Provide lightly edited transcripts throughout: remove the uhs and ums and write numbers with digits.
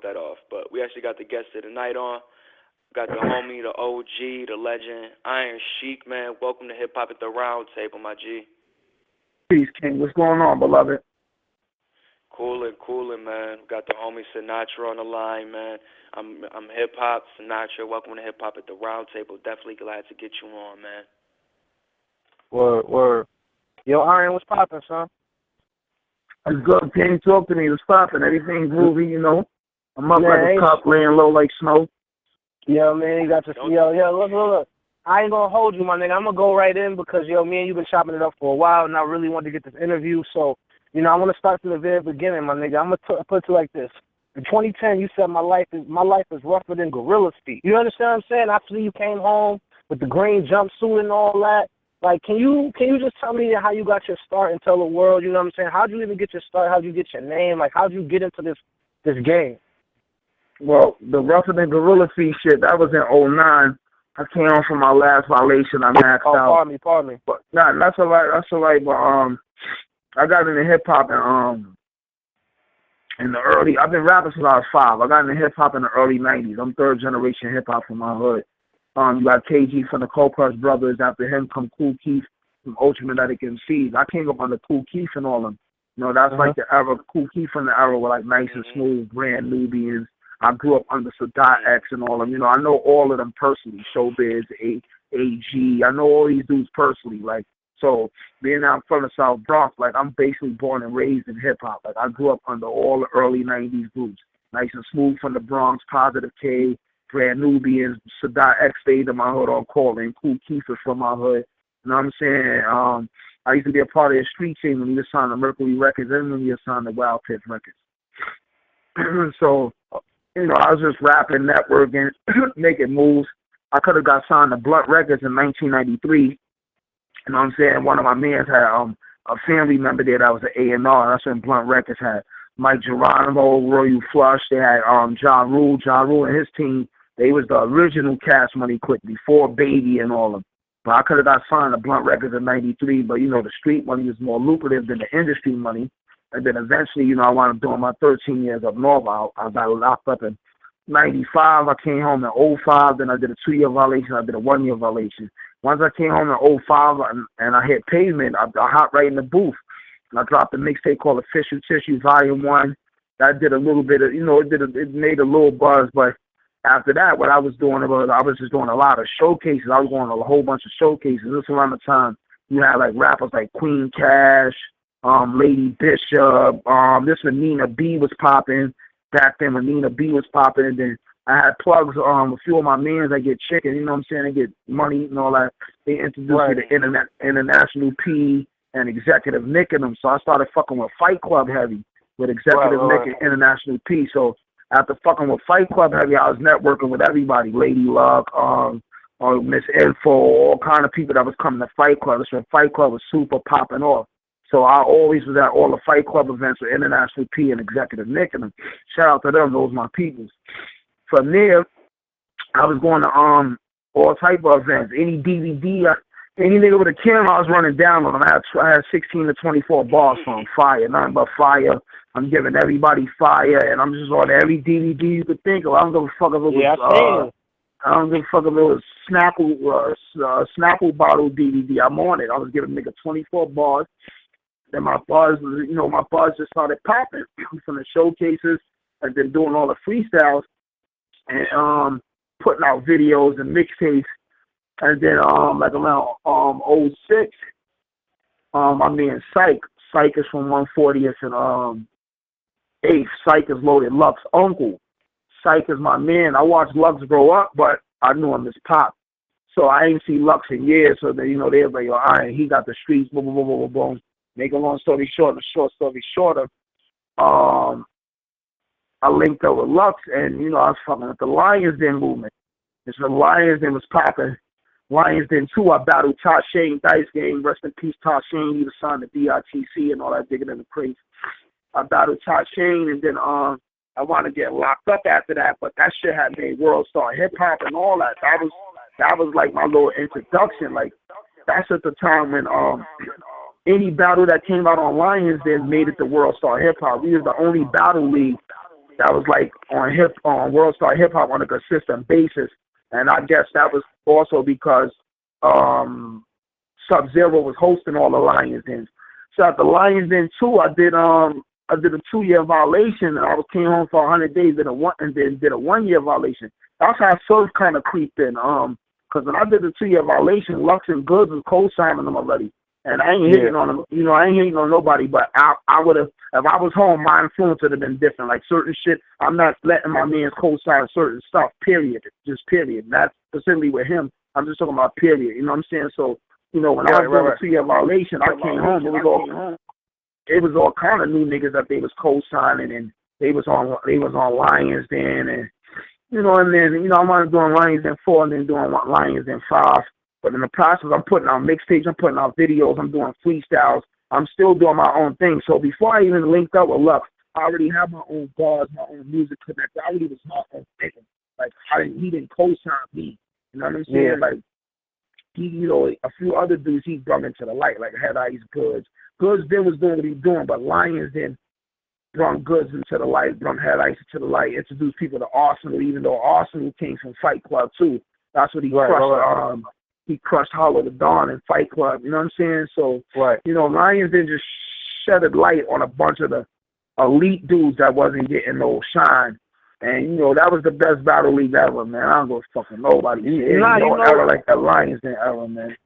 that off. But we actually got the guest of the night on. Got the homie, the OG, the legend, Iron Sheikh, man. Welcome to Hip Hop at the Round Table, my G. Peace, King. What's going on, beloved? Coolin', man. Got the homie Sinatra on the line, man. I'm Hip Hop Sinatra. Welcome to Hip Hop at the Round Table. Definitely glad to get you on, man. Word. Yo, Iron, what's poppin', son? It's good. King, talk to me. What's poppin'? Everything's groovy, you know. I'm up like a cup, laying low like snow. Yo, man, you got to see. Yo, look. I ain't gonna hold you, my nigga. I'm gonna go right in because, yo, me and you been chopping it up for a while, and I really wanted to get this interview. So, you know, I want to start from the very beginning, my nigga. I'm gonna put it like this. In 2010, you said my life is rougher than gorilla feet. You understand what I'm saying? After you came home with the green jumpsuit and all that, like, can you just tell me how you got your start and tell the world? You know what I'm saying? How'd you even get your start? How'd you get your name? Like, how'd you get into this game? Well, the rougher than gorilla feet shit, that was in '09. I came home from my last violation. I maxed out. Pardon me. But nah, that's all right. But I got into hip hop in the early. I've been rapping since I was 5. I got into hip hop in the early '90s. I'm third generation hip hop from my hood. You got KG from the Cold Crush Brothers. After him come Kool Keith from Ultramagnetic MCs. I came up under Kool Keith and all them. You know, that's like the era. Kool Keith from the era were like Nice and Smooth, Brand Nubians. I grew up under Sadat X and all of them. You know, I know all of them personally. Showbiz, AG. I know all these dudes personally. Like, so being out from the South Bronx, like, I'm basically born and raised in hip hop. Like, I grew up under all the early '90s groups. Nice and Smooth from the Bronx, Positive K, Brand Nubians, Sadat X stayed in my hood on call, and Kool Keith is from my hood. You know what I'm saying? I used to be a part of the street team when we were signed to Mercury Records and when we were signed to Wild Pitch Records. So, you know, I was just rapping, networking, making moves. I could have got signed to Blunt Records in 1993. You know what I'm saying? One of my mans had a family member there that was an A&R. That's when Blunt Records had Mike Geronimo, Royal Flush. They had Ja Rule and his team. They was the original Cash Money Quick before Baby and all of them. But I could have got signed to Blunt Records in 93. But, you know, the street money was more lucrative than the industry money. And then eventually, you know, I wound up doing my 13 years up north. I got locked up in 95. I came home in 05. Then I did a 2-year violation. I did a 1-year violation. Once I came home in 05 and I hit pavement, I hopped right in the booth. And I dropped a mixtape called Official Tissue Volume 1. That did a little bit of, you know, it made a little buzz. But after that, what I was doing was I was just doing a lot of showcases. I was going to a whole bunch of showcases. This around the time you had like rappers like Queen Cash, Lady Bishop, this when Nina B was popping. Back then when Nina B was popping, and then I had plugs, a few of my mans that get chicken, you know what I'm saying, they get money and all that. They introduced me to International P and Executive Nick and them, so I started fucking with Fight Club heavy with Executive Nick and International P. So after fucking with Fight Club heavy, I was networking with everybody, Lady Luck, Miss Info, all kind of people that was coming to Fight Club. That's when Fight Club was super popping off. So I always was at all the Fight Club events with International P and Executive Nick and them. Shout out to them, those my peoples. From there, I was going to all type of events. Any DVD, any nigga with a camera, I was running down on them. I had 16 to 24 bars from fire, nothing but fire. I'm giving everybody fire, and I'm just on every DVD you could think of. I don't give a fuck if it was, I don't give a fuck if it was Snapple bottle DVD. I'm on it. I was giving nigga 24 bars. Then my bars, you know, my bars just started popping from the showcases and then doing all the freestyles and putting out videos and mixtapes. And then like around 06, my man Psych is from 140th and 8th. Psych is Loaded Lux's uncle. Psych is my man. I watched Lux grow up, but I knew him as Pop. So I ain't seen Lux in years. So, you know, they're like, all right, he got the streets, boom, boom, boom, boom, boom. Make a long story short, and a short story shorter, I linked up with Lux, and, you know, I was fucking with the Lions Den movement. And so the Lions Den was popping. Lions Den 2, I battled Todd Shane, Dice Game, rest in peace, Todd Shane. He was signed to DITC and all that, digging in the crates. I battled Todd Shane, and then I wanted to get locked up after that, but that shit had made World Star Hip Hop and all that. That was like my little introduction. Like, that's at the time when any battle that came out on Lions Den made it to World Star Hip Hop. We was the only battle league that was like on World Star Hip Hop on a consistent basis, and I guess that was also because Sub-Zero was hosting all the Lions Dens. So at the Lions Den 2, I did a 2-year violation, and I came home for 100 days, and then did a 1-year violation. That's how Surf kind of creeped in. Because when I did the 2-year violation, Lux and Goods was co-signing them already. And I ain't hitting on them, I ain't hitting on nobody, but I would have, if I was home, my influence would have been different. Like certain shit, I'm not letting my man co-sign certain stuff, period. Just period. Not specifically with him. I'm just talking about period. You know what I'm saying? So, when I was doing the 2-year violation, I came home, it was all kind of new niggas that they was co-signing, and they was on Lions Den, and and then I wanted doing Lions Den 4 and then doing Lions Den 5. But in the process, I'm putting out mixtapes, I'm putting out videos, I'm doing freestyles, I'm still doing my own thing. So before I even linked up with Lux, I already have my own bars, my own music connected. I already was my own thing. Like he didn't co-sign me. You know what I'm saying? Yeah. Like he, a few other dudes he brought into the light, like Head Ice, Goods. Goods then was doing what he was doing, but Lions then brought Goods into the light, brought Head Ice into the light, introduced people to Arsenal, even though Arsenal came from Fight Club too. That's what he crushed. He crushed Hollow the Dawn and Fight Club. You know what I'm saying? So, Lions then just shedded light on a bunch of the elite dudes that wasn't getting no shine. And, that was the best battle league ever, man. I don't go fucking nobody. Era like that Lions Den era, man.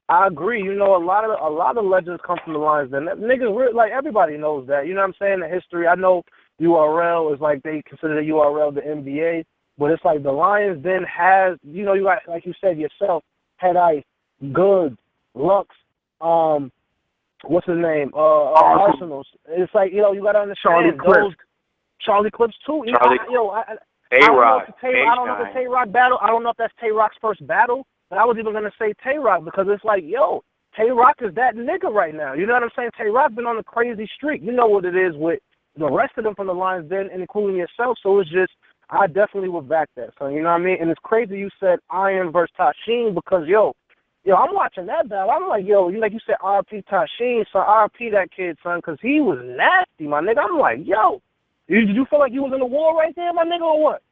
I agree. A lot of legends come from the Lions Den. Niggas, like, everybody knows that. You know what I'm saying? The history. I know URL is like they consider the URL the NBA, but it's like the Lions Den has, you got, like you said yourself, Head Ice, Goods, Lux, what's his name? Arsenals. It's like, you got to understand Charlie Clips too. Tay-Rock. I don't know the Tay-Rock battle. I don't know if that's Tay-Rock's first battle, but I was even going to say Tay-Rock because it's like, Tay-Rock is that nigga right now. You know what I'm saying? Tay-Rock been on a crazy streak. You know what it is with the rest of them from the Lions Den, and including yourself. So it's just, I definitely would back that, son. You know what I mean? And it's crazy you said Iron versus Tashin because, I'm watching that battle. I'm like, like you said, RP Tashin, so RP that kid, son, because he was nasty, my nigga. I'm like, did you feel like you was in a war right there, my nigga, or what?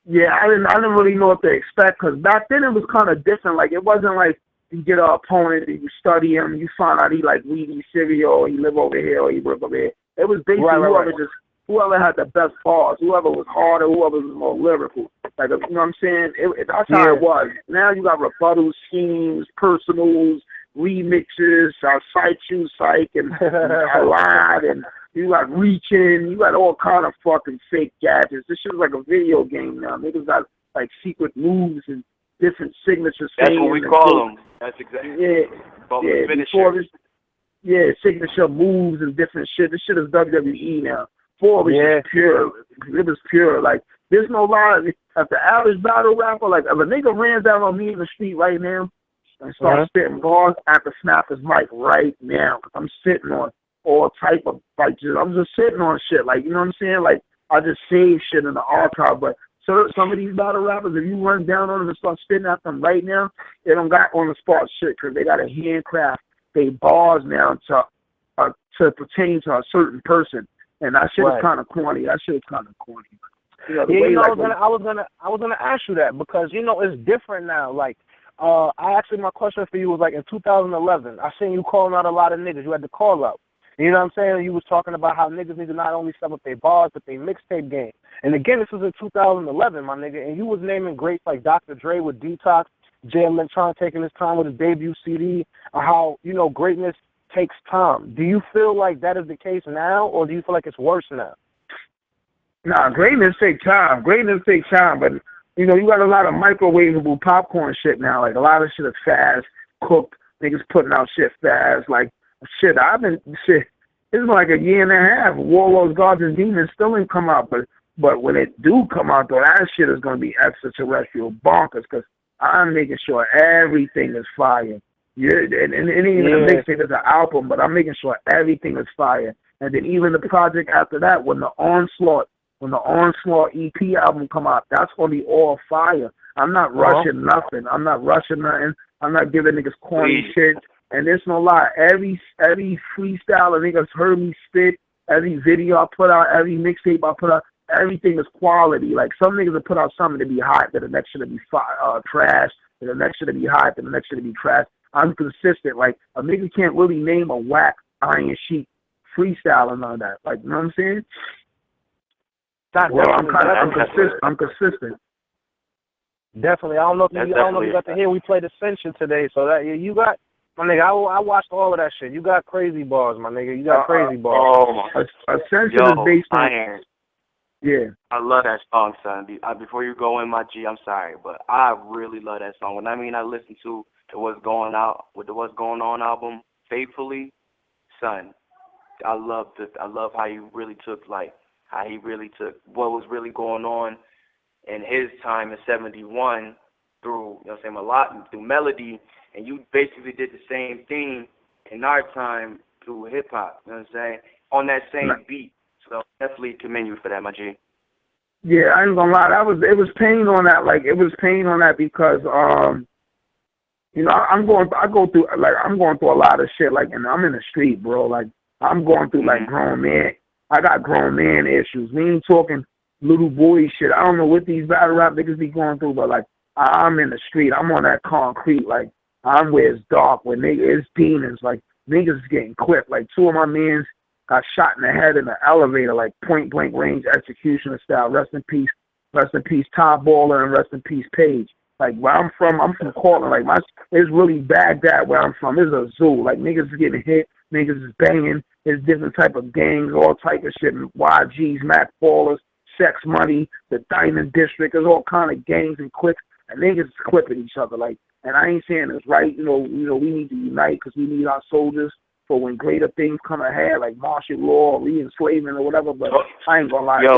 Yeah, I didn't really know what to expect because back then it was kind of different. Like, it wasn't like you get an opponent and you study him, you find out he like weed, cereal, or he live over here, or he work over here. It was basically whoever had the best bars, whoever was harder, whoever was more lyrical. Like, you know what I'm saying? That's how it was. Now you got rebuttal schemes, personals, remixes, Psych You Psych, and I lied, and you got reaching, you got all kind of fucking fake gadgets. This shit is like a video game now. Niggas got like secret moves and different signatures. That's what we call them. That's exactly. Signature moves and different shit. This shit is WWE now. Before it was just pure. It was pure. Like, there's no lie. If the average battle rapper, like, if a nigga ran down on me in the street right now and started spitting bars, I have to snap his mic right now. I'm sitting on all type of, like, I'm just sitting on shit. Like, you know what I'm saying? Like, I just save shit in the archive. But some of these battle rappers, if you run down on them and start spitting at them right now, they don't got on the spot shit because they got to handcraft they bars now to pertain to a certain person. And that shit is kind of corny. I was gonna ask you that because it's different now. Like, my question for you was like in 2011. I seen you calling out a lot of niggas. You had to call out. You know what I'm saying? You was talking about how niggas need to not only step up their bars but their mixtape game. And again, this was in 2011, my nigga. And you was naming greats like Dr. Dre with Detox, Jam Lentron taking his time with his debut CD. How greatness takes time. Do you feel like that is the case now, or do you feel like it's worse now? Nah, greatness takes time. But you got a lot of microwavable popcorn shit now. Like, a lot of shit is fast, cooked. Niggas putting out shit fast. Like, shit, it's like a year and a half. Warlords, Gods, and Demons still ain't come out. But when it do come out, though, that shit is going to be extraterrestrial bonkers because I'm making sure everything is fire. And even a mixtape is an album, but I'm making sure everything is fire. And then even the project after that, when the Onslaught EP album come out, that's gonna be all fire. I'm not rushing nothing. I'm not rushing nothing. I'm not giving niggas corny shit. And there's no lie. Every freestyle a niggas heard me spit, every video I put out, every mixtape I put out, everything is quality. Like, some niggas will put out something to be hot, but the next shit to be trash, and the next shit to be hot, and the next shit to be trash. I'm consistent. Like, a nigga can't really name a whack Iron Sheik freestyle or none of that. Like, you know what I'm saying? Well, I'm consistent. Definitely. I don't know if you got to hear. We played Ascension today, so that you got, my nigga. I watched all of that shit. You got crazy bars, my nigga. You got crazy bars. Ascension is based on Iron. Yeah. I love that song, son. Before you go in, my G, I'm sorry, but I really love that song. When I listen to the What's Going On album, Faithfully, son. I love how he really took what was really going on in his time in '71 through, you know what I'm saying, a lot through melody, and you basically did the same thing in our time through hip hop, you know what I'm saying, on that same beat. So definitely commend you for that, my G. Yeah, I ain't gonna lie, it was pain on that. Like, it was pain on that because you know, I'm going through a lot of shit, like, and I'm in the street, bro. Like, I'm going through like grown man. I got grown man issues. We ain't talking little boy shit. I don't know what these battle rap niggas be going through, but like, I'm in the street. I'm on that concrete. Like, I'm where it's dark, where it's demons. Like, niggas is getting clipped. Like, 2 of my mans got shot in the head in the elevator, like point blank range executioner style. Rest in peace, Top Baller, and rest in peace, Paige. Like, where I'm from Cortland. Like, it's really Baghdad where I'm from. It's a zoo. Like, niggas is getting hit, niggas is banging. There's different type of gangs, all type of shit. YGs, Mac Ballers, Sex Money, the Diamond District. There's all kind of gangs and cliques, and niggas is clipping each other. Like, and I ain't saying it's right. You know, we need to unite because we need our soldiers for when greater things come ahead, like martial law, re-enslavement, or whatever. But I ain't gonna lie. It's a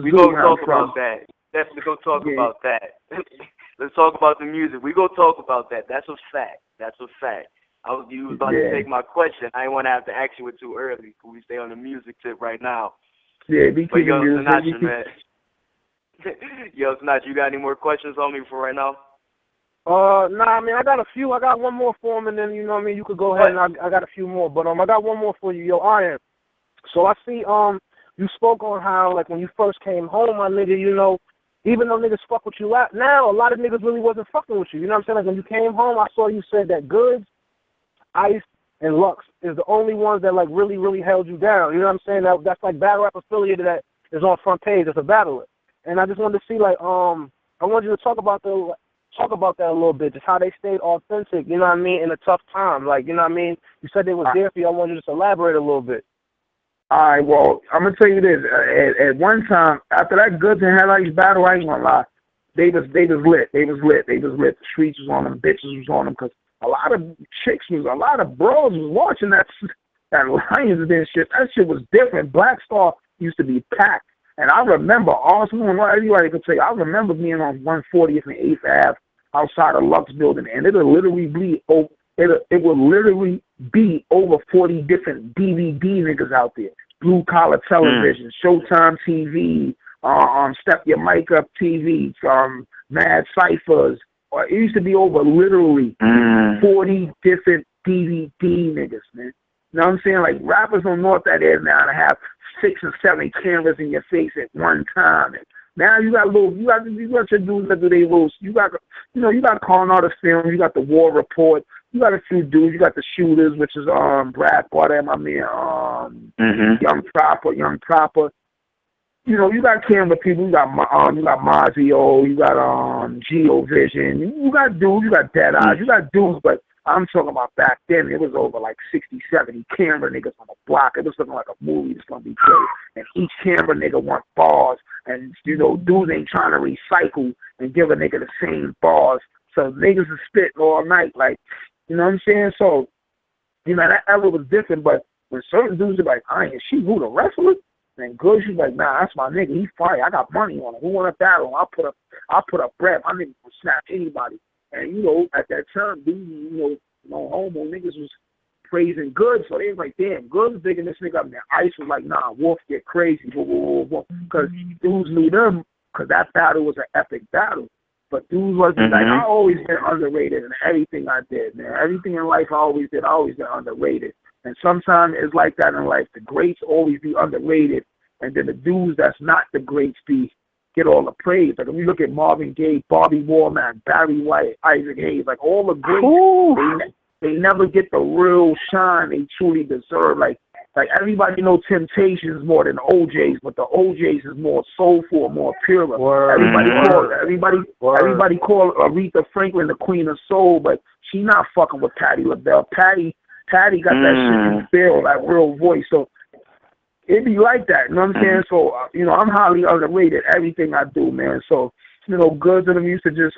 we gonna talk about that. Definitely go talk about that. Let's talk about the music. We go talk about that. That's a fact. You was about to take my question. I didn't want to have to ask you it too early. Can we stay on the music tip right now? Yeah, but yo, Sinatra, man. Yo, Sinatra, you got any more questions on me for right now? Nah, I mean, I got a few. I got one more for him, and then, you know what I mean, you could go ahead, and I got a few more. But I got one more for you. Yo, Iron. So I see you spoke on how, like, when you first came home, my nigga, you know, even though niggas fuck with you now, a lot of niggas really wasn't fucking with you. You know what I'm saying? Like, when you came home, I saw you said that Goods, Ice, and Lux is the only ones that, like, really, really held you down. You know what I'm saying? That's like battle rap affiliated that is on front page as a battler. And I just wanted to see, like, I wanted you to talk about that a little bit, just how they stayed authentic, you know what I mean, in a tough time. Like, you know what I mean? You said they was there for you. I want you to just elaborate a little bit. All right, well, I'm going to tell you this. At one time, after that Goods and Headlights battle, I ain't going to lie, they was lit. The streets was on them, bitches was on them, because a lot of bros was watching that Lions Den shit. That shit was different. Black Star used to be packed. And I remember, everybody could say, I remember being on 140th and 8th Ave outside of Lux building, and it would literally be over 40 different DVD niggas out there. Blue Collar Television, Showtime TV, Step Your Mic Up TV, Mad Cyphers. It used to be over literally 40 different DVD niggas, man. You know what I'm saying? Like, rappers don't know what that is now to have 6 or 7 cameras in your face at one time. And now you got your dudes that do their rules. You got Calling All the Film. You got the War Report. You got a few dudes. You got the Shooters, which is Brad Carter and my man Young Proper. You know, you got camera people. You got Mazio. You got Geo Vision. You got dudes. You got Dead Eyes. You got dudes, but I'm talking about back then, it was over like 60, 70 camera niggas on the block. It was looking like a movie that's going to be great. And each camera nigga want bars. And, you know, dudes ain't trying to recycle and give a nigga the same bars. So niggas is spitting all night. Like, you know what I'm saying? So, you know, that era was different. But when certain dudes are like, is she who, the wrestler? And Good, she's like, nah, that's my nigga. He fire. I got money on him. Who want to battle? I'll put up bread. My nigga can snatch anybody. And, you know, at that time, dudes, you know, no homo niggas was praising Good, so they was like, damn, Good was digging this nigga up. And Ice was like, nah, Wolf get crazy, because dudes knew them, because that battle was an epic battle. But dudes wasn't like, I always been underrated in everything I did, man. Everything in life I always been underrated. And sometimes it's like that in life. The greats always be underrated, and then the dudes that's not the greats get all the praise. Like, if you look at Marvin Gaye, Bobby Womack, Barry White, Isaac Hayes, like, all the greats, they never get the real shine they truly deserve. Like everybody know Temptations more than OJ's, but the OJ's is more soulful, more pure. Everybody call Aretha Franklin the queen of soul, but she not fucking with Patti LaBelle. Patti got that shit you feel, that real voice. So it be like that, you know what I'm saying? So, I'm highly underrated, everything I do, man. So, Goods of them used to just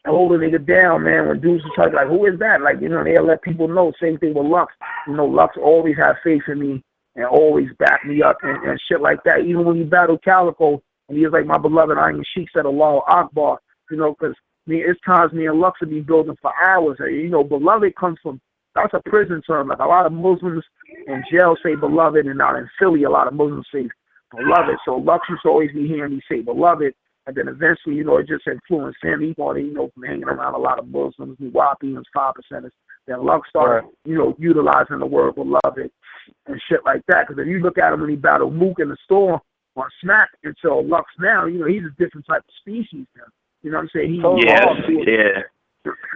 hold a nigga down, man, when dudes was like, who is that? Like, they'll let people know. Same thing with Lux. Lux always had faith in me and always backed me up and shit like that. Even when he battled Calico, and he was like, my beloved Iron Sheikh said Allahu Akbar, because it's times me and Lux would be building for hours. Beloved comes from, that's a prison term. Like, a lot of Muslims in jail say beloved, and out in Philly, a lot of Muslims say beloved. So Lux used to always be hearing me say beloved. And then eventually, it just influenced him. He wanted, from hanging around a lot of Muslims, Wahabians, 5%ers. Then Lux started, utilizing the word beloved and shit like that. Because if you look at him when he battled Mook in the store on Smack until Lux now, he's a different type of species now. You know what I'm saying?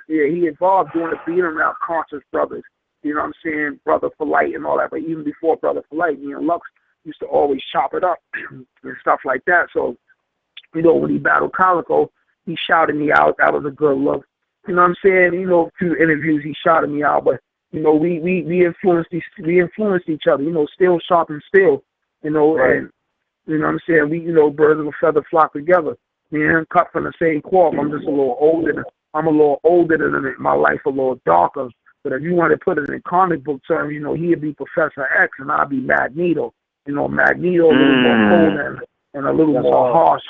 He evolved doing the beating around conscious brothers. You know what I'm saying? Brother for Light and all that. But even before Brother for Light, me and Lux used to always chop it up and stuff like that. So, when he battled Calico, he shouted me out. That was a good look. You know what I'm saying? Through interviews, he shouted me out. But, we influenced each other. Still sharp and still. Right. And, you know what I'm saying? We, birds of a feather flock together. Me and him cut from the same cloth. I'm just a little older. I'm a little older than him. My life a little darker. But if you want to put it in comic book terms, he'd be Professor X and I'd be Magneto. Magneto a little more cold and a little more harsh.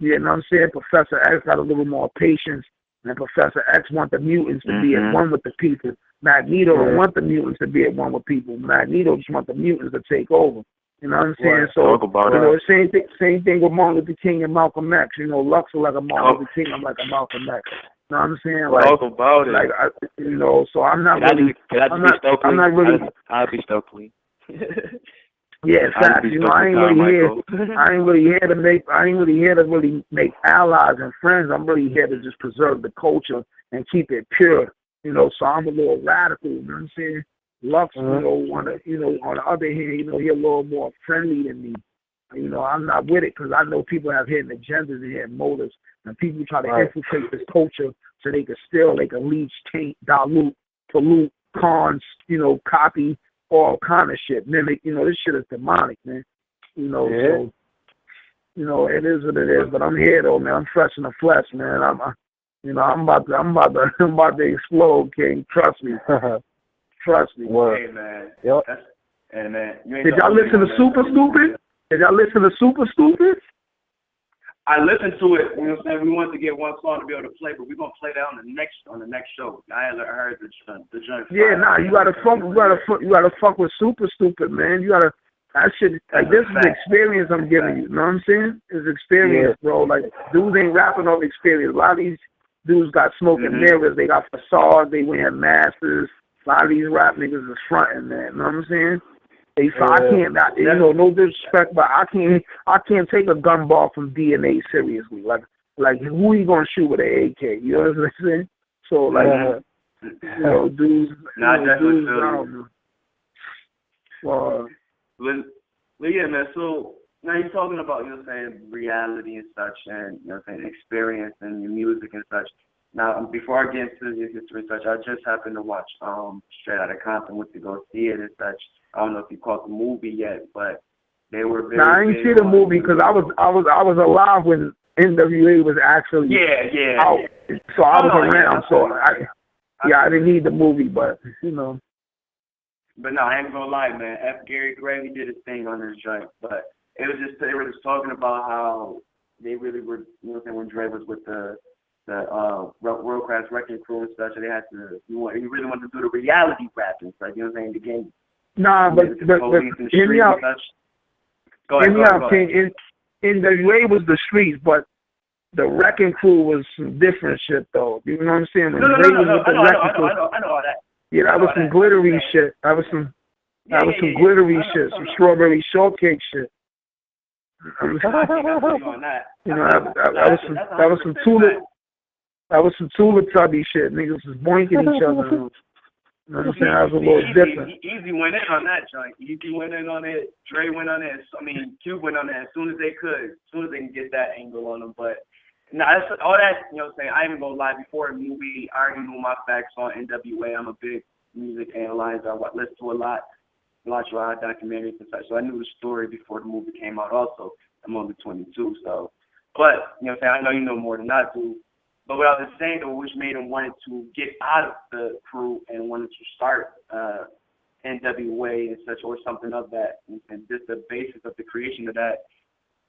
You know what I'm saying? Professor X got a little more patience, and Professor X want the mutants to be at one with the people. Magneto don't want the mutants to be at one with people. Magneto just want the mutants to take over. You know what I'm saying? So, same thing with Martin Luther King and Malcolm X. Lux is like a Martin Luther King, I'm like a Malcolm X. You know what I'm saying? Talk about it. Like, so I'm not really. I'm not really. I'll be Stokely. Yeah, facts. I ain't really here to really make allies and friends. I'm really here to just preserve the culture and keep it pure. So I'm a little radical. You know what I'm saying? Lux, on the other hand, he's a little more friendly than me. I'm not with it because I know people have hidden agendas and hidden motives, and people try to infiltrate this culture so they can leech, taint, dilute, pollute, cons, copy. All kind of shit, mimic. This shit is demonic, man. So, it is what it is. But I'm here though, man. I'm fresh in the flesh, man. I'm about to explode, King. Trust me. Trust me. Hey, man. Yep. Hey, man. Did y'all listen to Super Stupid? I listened to it. You know what I'm saying? We wanted to get one song to be able to play, but we're gonna play that on the next show. I heard the joint. Yeah, you gotta fuck with Super Stupid, man. That shit, like, this is the experience I'm giving you. You know what I'm saying? It's experience, bro. Like, dudes ain't rapping off experience. A lot of these dudes got smoking mirrors. They got facades. They wear masks. A lot of these rap niggas is fronting, man. You know what I'm saying? I can't, no disrespect, but I can't take a gun ball from DNA seriously. Like who you gonna shoot with an AK? You know what I'm saying? So, like, dudes. Nah, definitely Well, yeah, man. So now you're talking about, reality and such, and experience and your music and such. Now, before I get into your history and such, I just happened to watch Straight Outta Compton, went to go see it and such. I don't know if you caught the movie yet, but they were very. I didn't see the movie because I was alive when NWA was actually out. So I was around. So I didn't need the movie, but But no, I ain't gonna lie, man. F. Gary Gray, he did his thing on this joint, but they were just talking about how they really were, when Dre was with the World Class Wrecking Crew and such, and they had to, he really wanted to do the reality rapping, like, the game. Nah, but hear me out. Go ahead. King. NWA was the streets, but the Wrecking Crew was some different shit, though. You know what I'm saying? No. I know all that. Yeah, that was some glittery shit. That was some glittery shit, some strawberry shortcake shit. I think I feel you on that. You know, that was some Teletubby shit. Niggas was boinking each other. You know what I'm saying? That was a little different. Easy went in on that joint. Easy went in on it. Dre went on it. I mean, Cube went on it as soon as they could, as soon as they can get that angle on them. But no, that's all that. You know what I'm saying? I ain't even gonna lie. Before the movie, I already knew my facts on NWA. I'm a big music analyzer. I listen to a lot, watch a lot of documentaries and such. So I knew the story before the movie came out. Also, I'm only 22, so. But you know what I'm saying? I know you know more than I do. But what I was saying, though, which made him wanted to get out of the crew and wanted to start NWA and such, or something of that, and just the basis of the creation of that,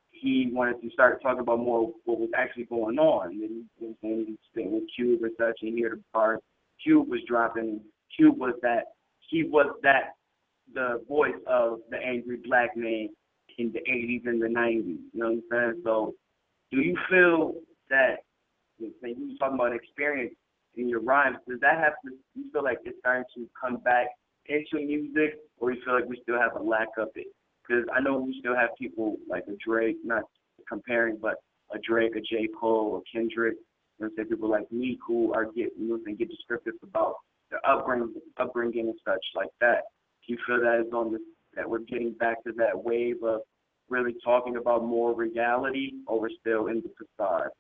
he wanted to start talking about more what was actually going on. And you know what I'm saying? He was sitting with Cube and such, and you hear the part Cube was dropping. Cube was that. He was that. The voice of the angry black man in the 80s and the 90s. You know what I'm saying? So, do you feel that? When you were talking about experience in your rhymes, does that have to, you feel like it's starting to come back into music, or you feel like we still have a lack of it? Because I know we still have people like a Drake, not comparing, but a Drake, a J. Cole, or Kendrick, you know, say people like me who are get descriptive about their upbringing and such like that. Do you feel that is on this, that we're getting back to that wave of really talking about more reality, or we're still in the facade?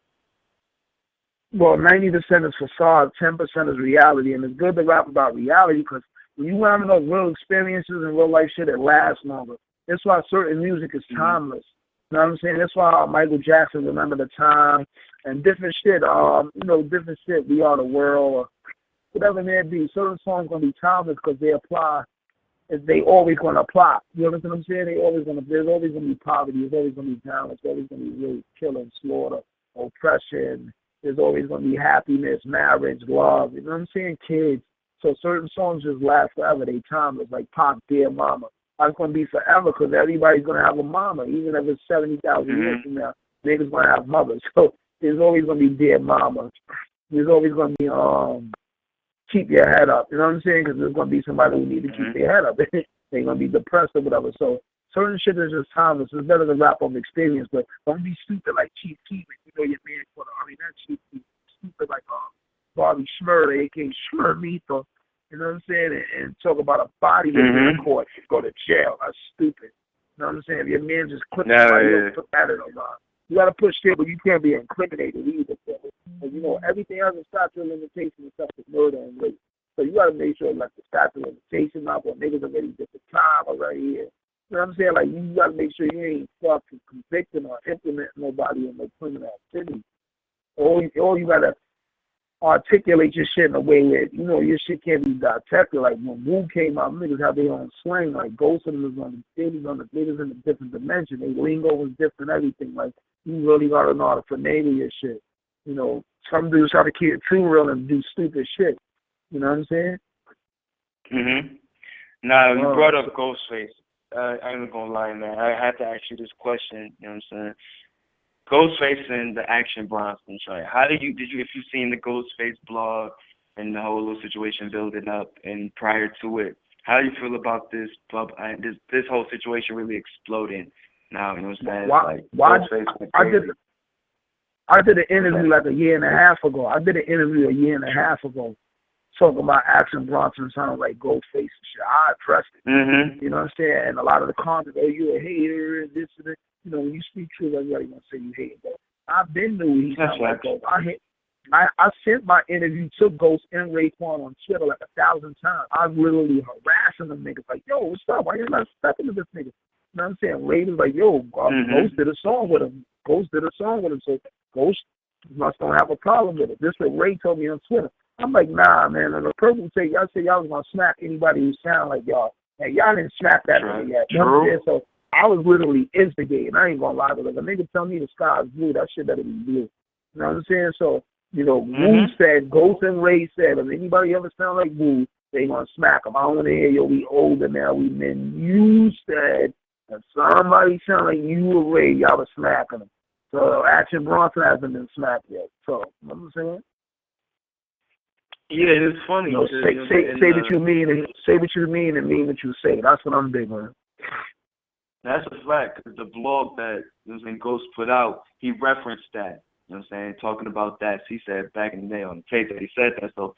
Well, 90% is facade, 10% is reality, and it's good to rap about reality because when you having those real experiences and real life shit, it lasts longer. That's why certain music is timeless. You know what I'm saying? That's why Michael Jackson, Remember the Time, and different shit, different shit, We Are the World, or whatever it may be. Certain songs going to be timeless because they apply. They always going to apply. You know what I'm saying? There's always going to be poverty. There's always going to be violence. There's always going to be rape, killing, slaughter, oppression. There's always going to be happiness, marriage, love. You know what I'm saying? Kids. So certain songs just last forever. They timeless, like Pop, Dear Mama. That's going to be forever because everybody's going to have a mama. Even if it's 70,000 years from now, niggas going to have mothers. So there's always going to be Dear Mama. There's always going to be Keep Your Head Up. You know what I'm saying? Because there's going to be somebody who need to keep their head up. They're going to be depressed or whatever. So certain shit is just timeless. It's better to rap on experience, but don't be stupid like Chief Keef. You know your man for that Chief Keef. Stupid like Bobby Shmurda, a.k.a. Shmurmito. You know what I'm saying? And talk about a body in court, go to jail. That's stupid. You know what I'm saying? If your man just clips somebody, you don't put that in a line. You got to push shit, but you can't be incriminated either. But, you know, everything has a statute of limitation except for murder and rape. So you got to make sure, like, the statute of limitation up, or niggas already get the time already here. You know what I'm saying? Like, you got to make sure you ain't fucking convicting or implementing nobody in no criminal activity. Or you got to articulate your shit in a way that, you know, your shit can't be dissected. Like, when Wu came out, niggas have their own slang. Like, Ghost and was on the cities, on the niggas in a different dimension. Their lingo was different, everything. Like, you really got to know how to finagle your shit. You know, some dudes try to keep it too real and do stupid shit. You know what I'm saying? Now, you brought up Ghostface. I ain't gonna lie, man. I had to ask you this question. You know what I'm saying? Ghostface and the Action Bronson. How did you, if you've seen the Ghostface blog and the whole little situation building up, and prior to it, how do you feel about this whole situation really exploding now? You know what I'm saying? I did an interview like a year and a half ago. Talking about Action Bronson sounding like Ghostface and shit. I addressed it. You know what I'm saying? And a lot of the comments, oh, you a hater and this and that. You know, when you speak truth, everybody gonna say you hate it. I've been knew he sounded like Ghost. I sent my interview to Ghost and Raekwon on Twitter like 1,000 times. I was literally harassing them niggas like, yo, what's up? Why you not stepping to this nigga? You know what I'm saying? Ray was like, yo, Ghost did a song with him. So Ghost must don't have a problem with it. This is what Ray told me on Twitter. I'm like, nah, man. And the person would say, y'all was going to smack anybody who sound like y'all. And y'all didn't smack that nigga yet. You know what I'm saying? So I was literally instigating. I ain't going to lie to them. If a nigga tell me the sky is blue, that shit better be blue. You know what I'm saying? So, you know, Wu said, Ghost and Ray said, if anybody ever sound like Wu, they going to smack them. I don't want to hear, yo, we older now, we men. You said, if somebody sound like you or Ray, y'all was smacking them. So Action Bronson hasn't been smacked yet. So, you know what I'm saying? Yeah, it's funny. You know, say what you mean and mean what you say. That's what I'm big on. That's a fact, because the blog that, you know what I'm saying, Ghost put out, he referenced that, you know what I'm saying, talking about that. He said back in the day on the tape that he said that, so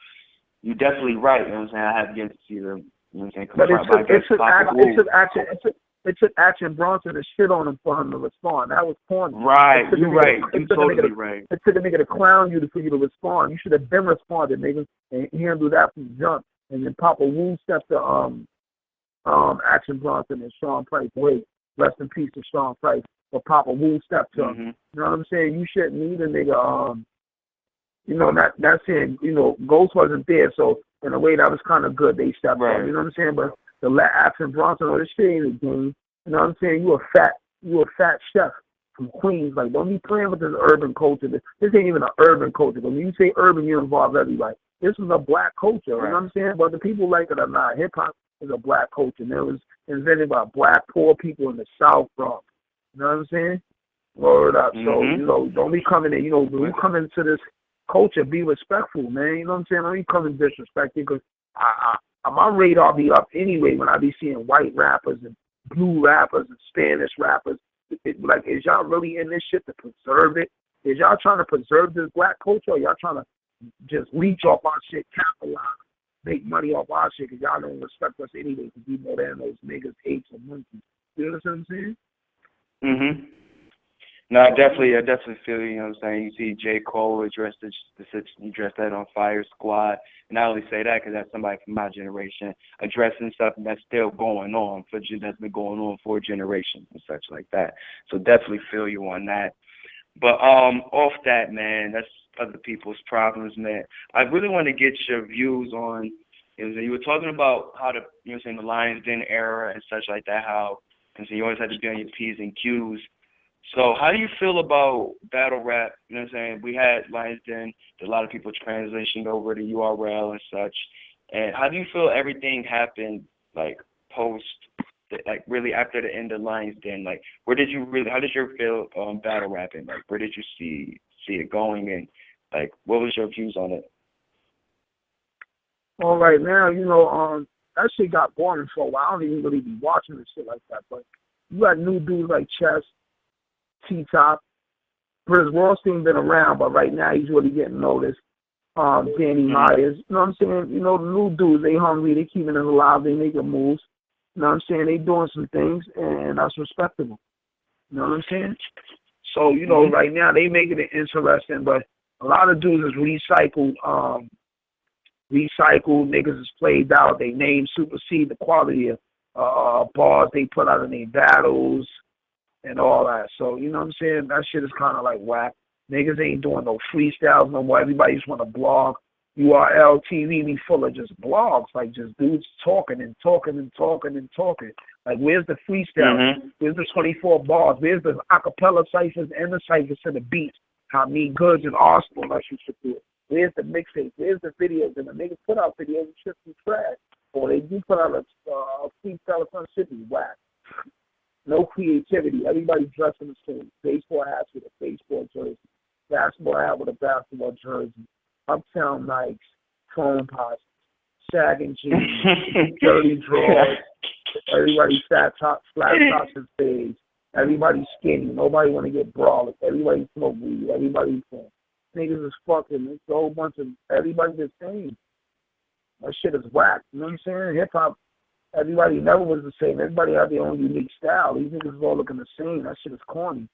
you're definitely right, you know what I'm saying, I have yet to see them, you know what I'm saying, But confront, but I guess it took Action Bronson to shit on him for him to respond. That was corny. Right, you're right. You're totally right. It took a nigga to clown you for you to respond. You should have been responded, nigga, and handled that from jump. And then Papa Wu stepped to Action Bronson and Sean Price. Wait, rest in peace to Sean Price. But Papa Wu stepped to him. You know what I'm saying? You shouldn't need a nigga. You know, that's saying, you know, Ghost wasn't there, so in a way that was kind of good. They stepped up. You know what I'm saying? But to let Action Bronson know this shit ain't a game. You know what I'm saying? You a fat chef from Queens. Like, don't be playing with this urban culture. This ain't even an urban culture. When you say urban, you involve everybody. This is a black culture. You know what I'm saying? But the people like it or not, hip hop is a black culture. And it was invented by black poor people in the South Bronx. You know what I'm saying? Word up. So, you know, don't be coming in. You know, when you come into this culture, be respectful, man. You know what I'm saying? Don't be coming disrespecting, because my radar be up anyway when I be seeing white rappers and blue rappers and Spanish rappers. Like, is y'all really in this shit to preserve it? Is y'all trying to preserve this black culture, or y'all trying to just leech off our shit, capitalize, make money off our shit, because y'all don't respect us anyway, because we know that those niggas, apes, and monkeys. You know what I'm saying? No, I definitely feel you, you know what I'm saying? You see J. Cole address that on Fire Squad, and I only say that because that's somebody from my generation addressing something that's still going on, that's been going on for generations and such like that. So definitely feel you on that. But off that, man, that's other people's problems, man. I really want to get your views on, you were talking about how the Lions Den era and such like that, how you always had to be on your P's and Q's. So how do you feel about battle rap? You know what I'm saying? We had Lions Den, a lot of people transitioned over to URL and such. And how do you feel everything happened, like, post, like, really after the end of Lions Den? Like, how did you feel battle rapping? Like, where did you see it going? And, like, what was your views on it? Well, right now, you know, that shit got boring for a while. I don't even really be watching this shit like that. But you got new dudes like Chess, T-Top. Briz Rothstein been around, but right now he's really getting noticed. Danny Myers, you know what I'm saying? You know, the new dudes, they hungry, they keeping it alive, they making moves. You know what I'm saying? They doing some things, and that's respectable. You know what I'm saying? So, you know, right now they making it interesting, but a lot of dudes is recycled. Niggas is played out. They name supersede the quality of bars they put out in their battles and all that. So, you know what I'm saying? That shit is kind of like whack. Niggas ain't doing no freestyles no more. Everybody just want to blog. URL TV be full of just blogs, like just dudes talking and talking and talking and talking. Like, where's the freestyle? Where's the 24 bars? Where's the acapella ciphers and the ciphers to the beats? How me, Goods, and Arsenal like you should do it. Where's the mixtape? Where's the videos? And the niggas put out videos and shit from trash. Or they do put out a freestyle from shit be whack. No creativity. Everybody dressing the same. Baseball hats with a baseball jersey. Basketball hat with a basketball jersey. Uptown Nikes. Phone pots. Sagging jeans. Dirty drawers. Everybody flat tops and fades. Everybody skinny. Nobody want to get brolic. Everybody smoke weed. Everybody fun. Niggas is fucking. It's a whole bunch of everybody the same. That shit is whack. You know what I'm saying? Hip hop. Everybody never was the same. Everybody had their own unique style. These niggas is all looking the same. That shit is corny.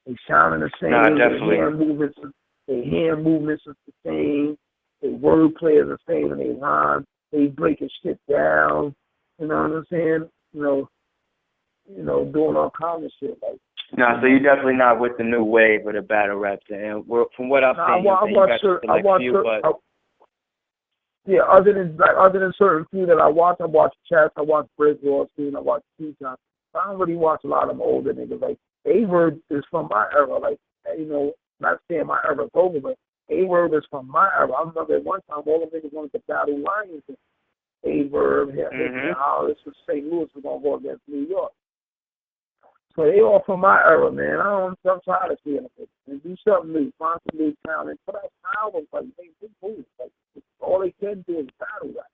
They sounding the same. Nah, definitely. Their hand movements is the same. Their wordplay is the same, and they rhyme. They breaking shit down. You know what I'm saying? You know, doing all kinds of shit. Like, no, so you're definitely not with the new wave of the battle rap. And from what I've seen, yeah, other than certain few that I watch Chess, I watch Briz Rothstein, I watch T-Top. I don't really watch a lot of them older niggas. Like, A-Word is from my era. Like, you know, not saying my era's over, but A-Word is from my era. I remember at one time all the niggas wanted to battle Lions. A-Word, this was St. Louis, we're going to go against New York. So they all from my era, man. I'm tired of seeing it. And do something new, find some new talent, put out albums, like, they big moves. Like, all they can do is battle rap.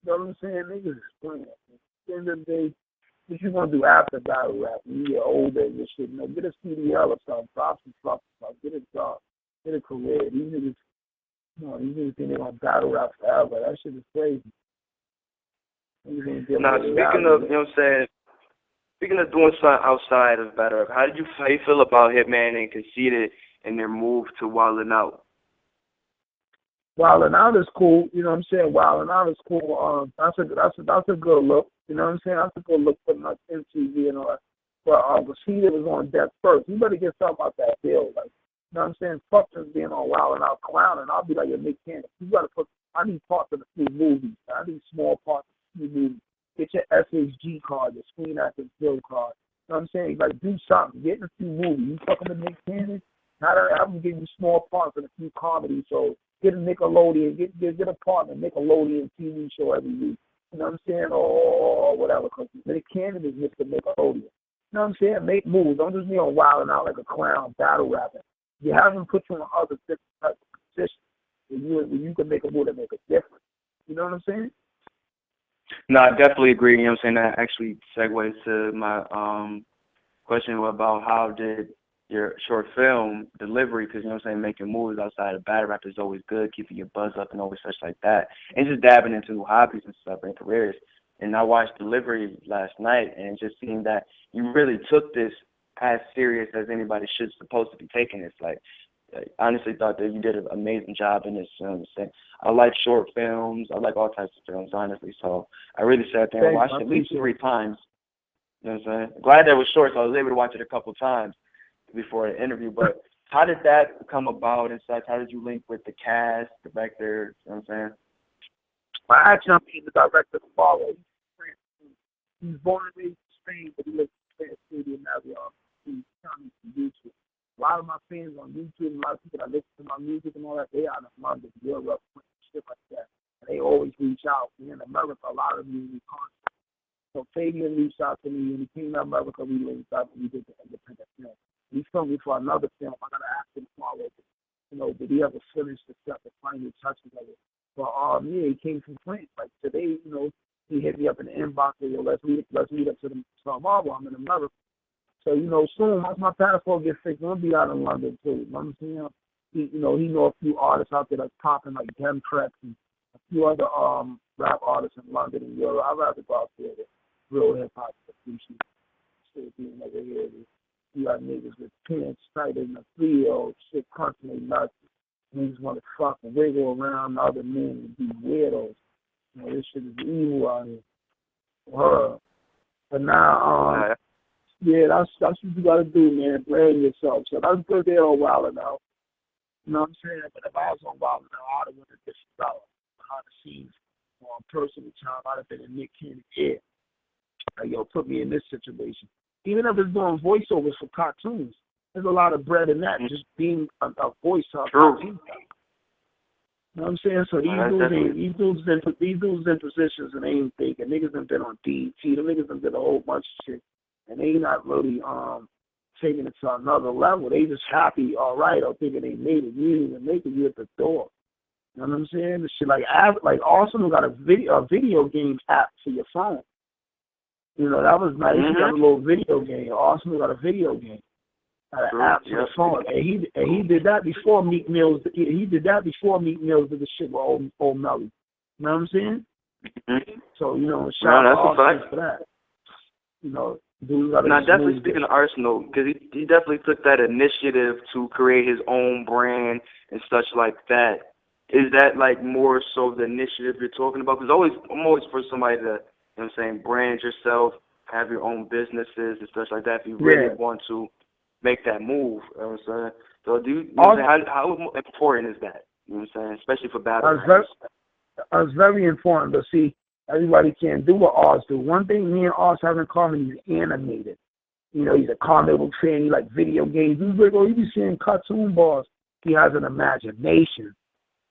You know what I'm saying? Niggas is playing. At the end of the day, What you gonna do after battle rap when you get older and this shit? You know, get a CDL or something, drop some stuff, get a job, get a career. These niggas, these niggas think they're gonna battle rap forever. That shit is crazy. Now, speaking of, you know what I'm saying, speaking of doing something outside of battle rap, how do you feel about Hitman and Conceited and their move to Wildin' Out? Wildin' Out is cool, you know what I'm saying? Wildin' Out is cool. That's a good look, you know what I'm saying? That's a good look putting us MTV and all that. But Conceited was on deck first. You better get something about that deal, like, you know what I'm saying? Fuck just being on Wildin' Out clowning. I'll be like a Nick Cannon. You gotta I need parts of a few movies. I need small parts of a few movies. Get your SHG card, your Screen Actors Guild card. You know what I'm saying? Like, do something. Get in a few movies. You fucking with Nick Cannon? I'm giving you small parts in a few comedies. So get a Nickelodeon, get a part in a Nickelodeon TV show every week. You know what I'm saying? Or whatever. Because Nick Cannon is Mr. Nickelodeon. You know what I'm saying? Make moves. Don't just be on Wildin' Out like a clown battle rapping. You have them put you in other different types of positions where you can make a move that make a difference. You know what I'm saying? No, I definitely agree. You know what I'm saying? That actually segues to my question about how did your short film delivery, because, you know what I'm saying, making movies outside of battle rap is always good, keeping your buzz up and always such like that, and just dabbing into hobbies and stuff and careers. And I watched Delivery last night and just seeing that you really took this as serious as anybody should supposed to be taking this. Like, I honestly thought that you did an amazing job in this film. I like short films. I like all types of films, honestly. So I really sat there and watched it at least 3 times. You know what I'm saying? Glad that it was short, so I was able to watch it a couple times before the interview. But how did that come about and such? How did you link with the cast, director? You know what I'm saying? Well, actually, I'm the director of Follow. He's born and raised in Spain, but he lives in Spain City now. He's coming from YouTube. A lot of my fans on YouTube, a lot of people that listen to my music and all that, they out of London, Europe, shit like that. And they always reach out. In America, a lot of music concerts. So Fabian reached out to me. When he came to America, we linked up and we did the independent film. He filmed me for another film. I got to ask him to follow it. You know, did he ever finish the stuff and finally touch it? But yeah, he came from France. Like today, you know, he hit me up in the inbox and, you know, let's meet up to the Marvel. I'm in America. So, you know, soon, once my passport gets fixed, I'm going to be out in London, too. You know what I'm saying? He know a few artists out there that's popping, like Dem Trex and a few other rap artists in London and Europe. I'd rather go out there with real hip-hop appreciation. Still being over here. You got niggas with pants tighter than a 3-year-old, shit constantly nuts. Niggas want to fucking wiggle around other men and be weirdos. You know, this shit is evil out here. But now, yeah, that's what you gotta do, man. Brand yourself. So that's good there on Wildin' Out. You know what I'm saying? But if I was on Wildin' Out, I'd have went a different route. Behind the scenes, on personal time, I'd have been in Nick Cannon ear. Like, yo, put me in this situation. Even if it's doing voiceovers for cartoons, there's a lot of bread in that, just being a voice of cartoon. You know what I'm saying? So these dudes in positions and they ain't thinking. Niggas have been on DT. The niggas have done a whole bunch of shit. And they not really taking it to another level. They just happy, all right, or thinking they made it. You didn't even make it. You at the door. You know what I'm saying? The shit like Arsenal got a video game app for your phone. You know, that was nice. He got a little video game. Arsenal got a video game. Got an app for the phone. And he did that before Meek Mills. He did that before Meek Mills did the shit with old Melly. You know what I'm saying? Mm-hmm. So, you know, shout out to Arsenal for that. You know, now, definitely speaking of Arsenal, because he definitely took that initiative to create his own brand and such like that. Is that, like, more so the initiative you're talking about? Because I'm always for somebody to, you know what I'm saying, brand yourself, have your own businesses and such like that if you really want to make that move. You know what I'm saying? So do you know what I'm saying, how important is that? You know what I'm saying? Especially for battle. It's very important to see. Everybody can't do what Oz do. One thing me and Oz have in common, he's animated. You know, he's a comic book fan. He like video games. He's like, you be seeing cartoon bars. He has an imagination.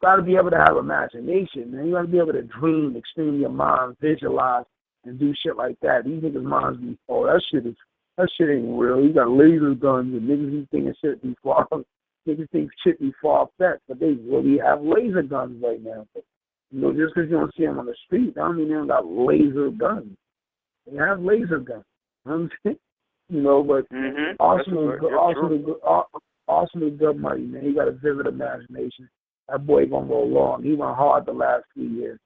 Got to be able to have imagination, man. You got to be able to dream, expand your mind, visualize, and do shit like that. These niggas' minds be, that shit ain't real. You got laser guns and niggas be thinking shit be far. Niggas think shit be far-fetched, but they really have laser guns right now. But, you know, just because you don't see them on the street, that don't mean they don't got laser guns. They have laser guns. You know, but Arsenal is good money, man. He got a vivid imagination. That boy gonna go long. He went hard the last 3 years.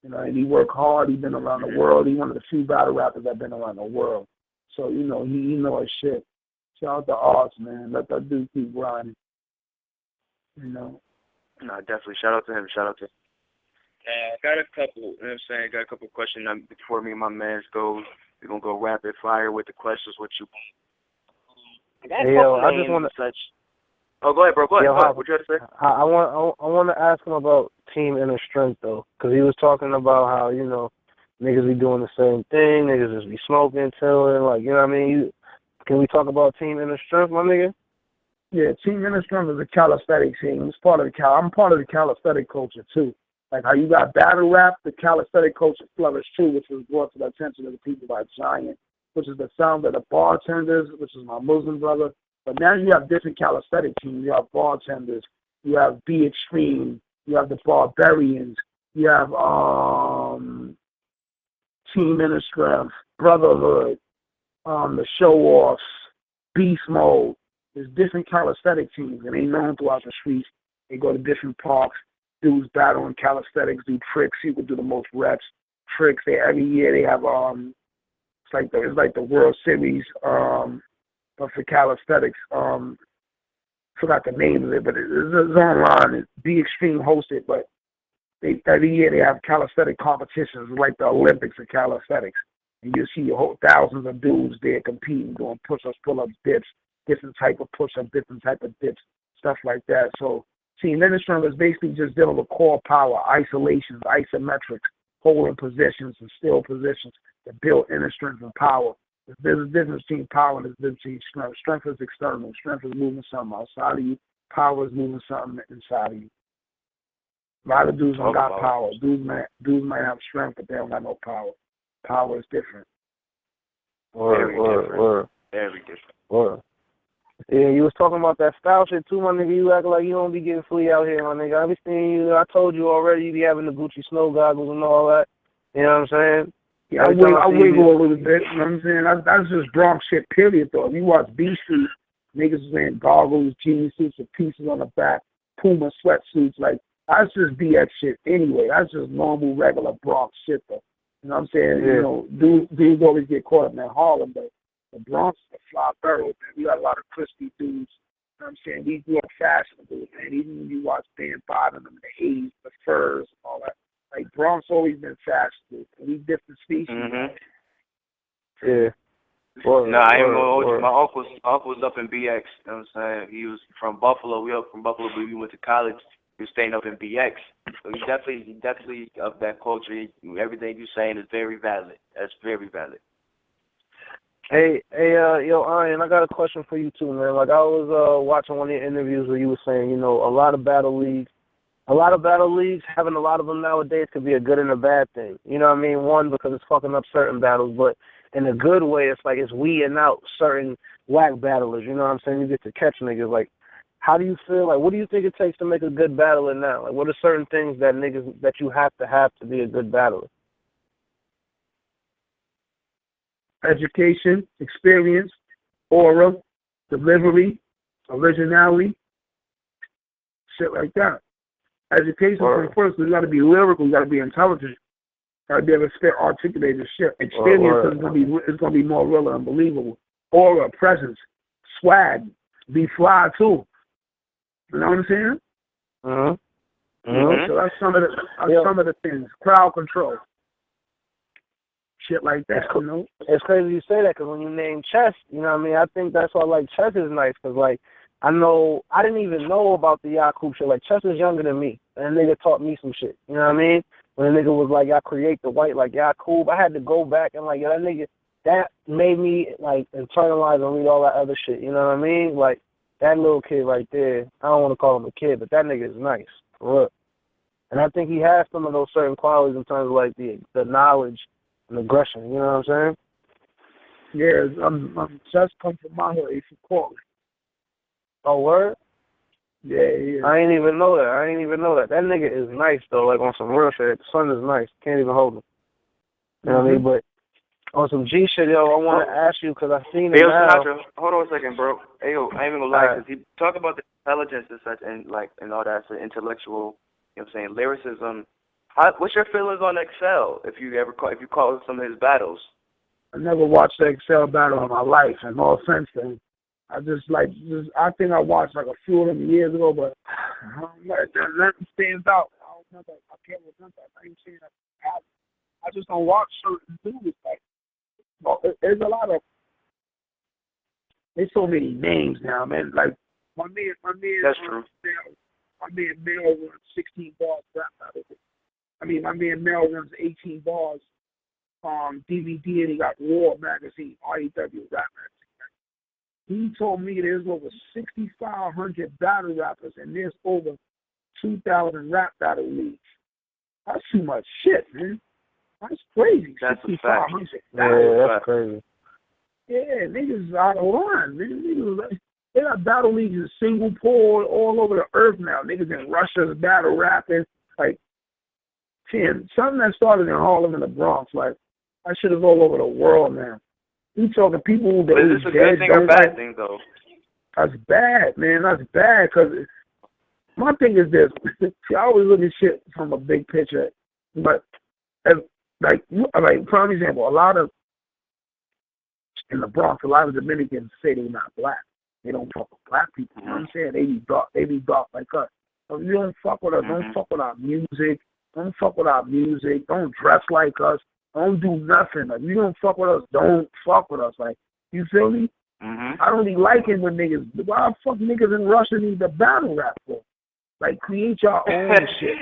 You know, and he worked hard. He been around the world. He one of the few battle rappers that been around the world. So, you know, he know his shit. Shout out to Arts, man. Let that dude keep grinding. You know. No, definitely. Shout out to him. Shout out to him. I got a couple, you know what I'm saying? Got a couple of questions before me and my man goes. We're going to go rapid fire with the questions, what you want. Hey, yo, I just want to... Such... Oh, go ahead, bro. Go ahead. What you got to say? I want to ask him about team inner strength, though, because he was talking about how, you know, niggas be doing the same thing, niggas just be smoking, chilling, like, you know what I mean? Can we talk about team inner strength, my nigga? Yeah, team inner strength is a calisthenics team. It's part of I'm part of the calisthenic culture, too. Like how you got battle rap, the calisthenic culture flourished too, which was brought to the attention of the people by Giant, which is the sound of the bartenders, which is my Muslim brother. But now you have different calisthenic teams. You have bartenders, you have Be Extreme, you have the Barbarians, you have Team Inner Strength, Brotherhood, the Show Offs, Beast Mode. There's different calisthenic teams, and they known throughout the streets. They go to different parks. Dudes battle in calisthenics, do tricks. He would do the most reps, tricks. Every year they have it's like the World Series, but for calisthenics. Forgot the name of it, but it's online. It's Be Extreme hosted, but every year they have calisthenic competitions, like the Olympics of calisthenics. And you see thousands of dudes there competing, doing push-ups, pull-ups, dips, different type of push-ups, different type of dips, stuff like that. So Team Inner Strength is basically just dealing with core power, isolations, isometrics, holding positions and still positions to build inner strength and power. There's a difference between power and there's a difference between strength. Strength is external. Strength is moving something outside of you. Power is moving something inside of you. A lot of dudes don't got power. Dudes might have strength, but they don't got no power. Power is different. Very different. Yeah, you was talking about that style shit too, my nigga. You act like you don't be getting free out here, my nigga. I be seeing you. I told you already. You be having the Gucci snow goggles and all that. You know what I'm saying? Yeah, I wiggle a little bit. You know what I'm saying? That's just Bronx shit, period, though. If you watch B Street, niggas is wearing goggles, jean suits with pieces on the back, Puma sweatsuits. Like, that's just BX shit anyway. That's just normal, regular Bronx shit, though. You know what I'm saying? Yeah. You know, dudes always get caught up in Harlem, but the Bronx is a fly borough, man. We got a lot of crispy dudes. You know what I'm saying? We grew up fashionable, man. Even when you watch Dan Bottom in the 80s, the furs and all that. Like, Bronx always been fashionable. We different species. Mm-hmm. Yeah. I ain't gonna hold you. My uncle's up in BX. You know what I'm saying? He was from Buffalo. We up from Buffalo, but we went to college. He was staying up in BX. So he's definitely of that culture. Everything you're saying is very valid. That's very valid. Hey, yo, Iron, I got a question for you too, man. Like, I was watching one of your interviews where you were saying, you know, a lot of battle leagues, having a lot of them nowadays could be a good and a bad thing. You know what I mean? One, because it's fucking up certain battles, but in a good way, it's like it's weeding out certain whack battlers. You know what I'm saying? You get to catch niggas. Like, how do you feel? Like, what do you think it takes to make a good battler now? Like, what are certain things that you have to be a good battler? Education, experience, aura, delivery, originality, shit like that. Education comes first. You got to be lyrical. You got to be intelligent. Got to be able to spit articulated shit. Experience is gonna be more real and believable. Aura, presence, swag, be fly too. You know what I'm saying? Mm-hmm. You know, so that's some of the things. Crowd control. Shit like that, you know? It's crazy you say that because when you name Chess, you know what I mean? I think that's why, like, Chess is nice because, like, I didn't even know about the Yakub shit. Like, Chess is younger than me, and a nigga taught me some shit. You know what I mean? When a nigga was like, y'all create the white, like, Yakub, I had to go back and, like, that nigga, that made me, like, internalize and read all that other shit. You know what I mean? Like, that little kid right there, I don't want to call him a kid, but that nigga is nice, for real. And I think he has some of those certain qualities in terms of, like, the knowledge and aggression, you know what I'm saying? Yeah, I'm just come from my hood, if you call me. Oh, word? Yeah. I ain't even know that. That nigga is nice, though, like on some real shit. The son is nice. Can't even hold him. You know what I mean? But On some G shit, yo, I want to ask you because I seen it Yo, now. Sinatra, hold on a second, bro. Hey, yo, I ain't even gonna lie, because he talk about the intelligence and such, and all that, so intellectual, you know what I'm saying, lyricism. What's your feelings on Excel? If you call some of his battles? I never watched the Excel battle in my life, and no offense to him. I think I watched like a few of them years ago, but nothing stands out. I can't remember. I ain't seen that. I just don't watch certain dudes. Like, there's a lot of, there's so many names now, man. Like my man. That's true. My man Mel runs 16 bars rap battle. I mean, my man Mel runs 18 bars DVD, and he got War magazine, REW rap magazine. He told me there's over 6,500 battle rappers, and there's over 2,000 rap battle leagues. That's too much shit, man. That's crazy. That's a fact. Yeah, that's crazy. Yeah, niggas out of line. Niggas, they got battle leagues in Singapore, all over the earth now. Niggas in Russia battle rapping. Like, something that started in Harlem and the Bronx. Like, that shit is all over the world now. You talking people that is this a good thing or bad thing, though? That's bad, man. That's bad, because my thing is this. See, I always look at shit from a big picture. But, for example, a lot of, in the Bronx, a lot of Dominicans say they're not black. They don't fuck with black people. You know what I'm saying? They be dark like us. So if you don't fuck with us, don't fuck with our music. Don't fuck with our music. Don't dress like us. Don't do nothing. Like, you don't fuck with us, don't fuck with us. Like, you feel me? I don't be liking when niggas, why the fuck niggas in Russia need to battle rap for? Like, create your own shit.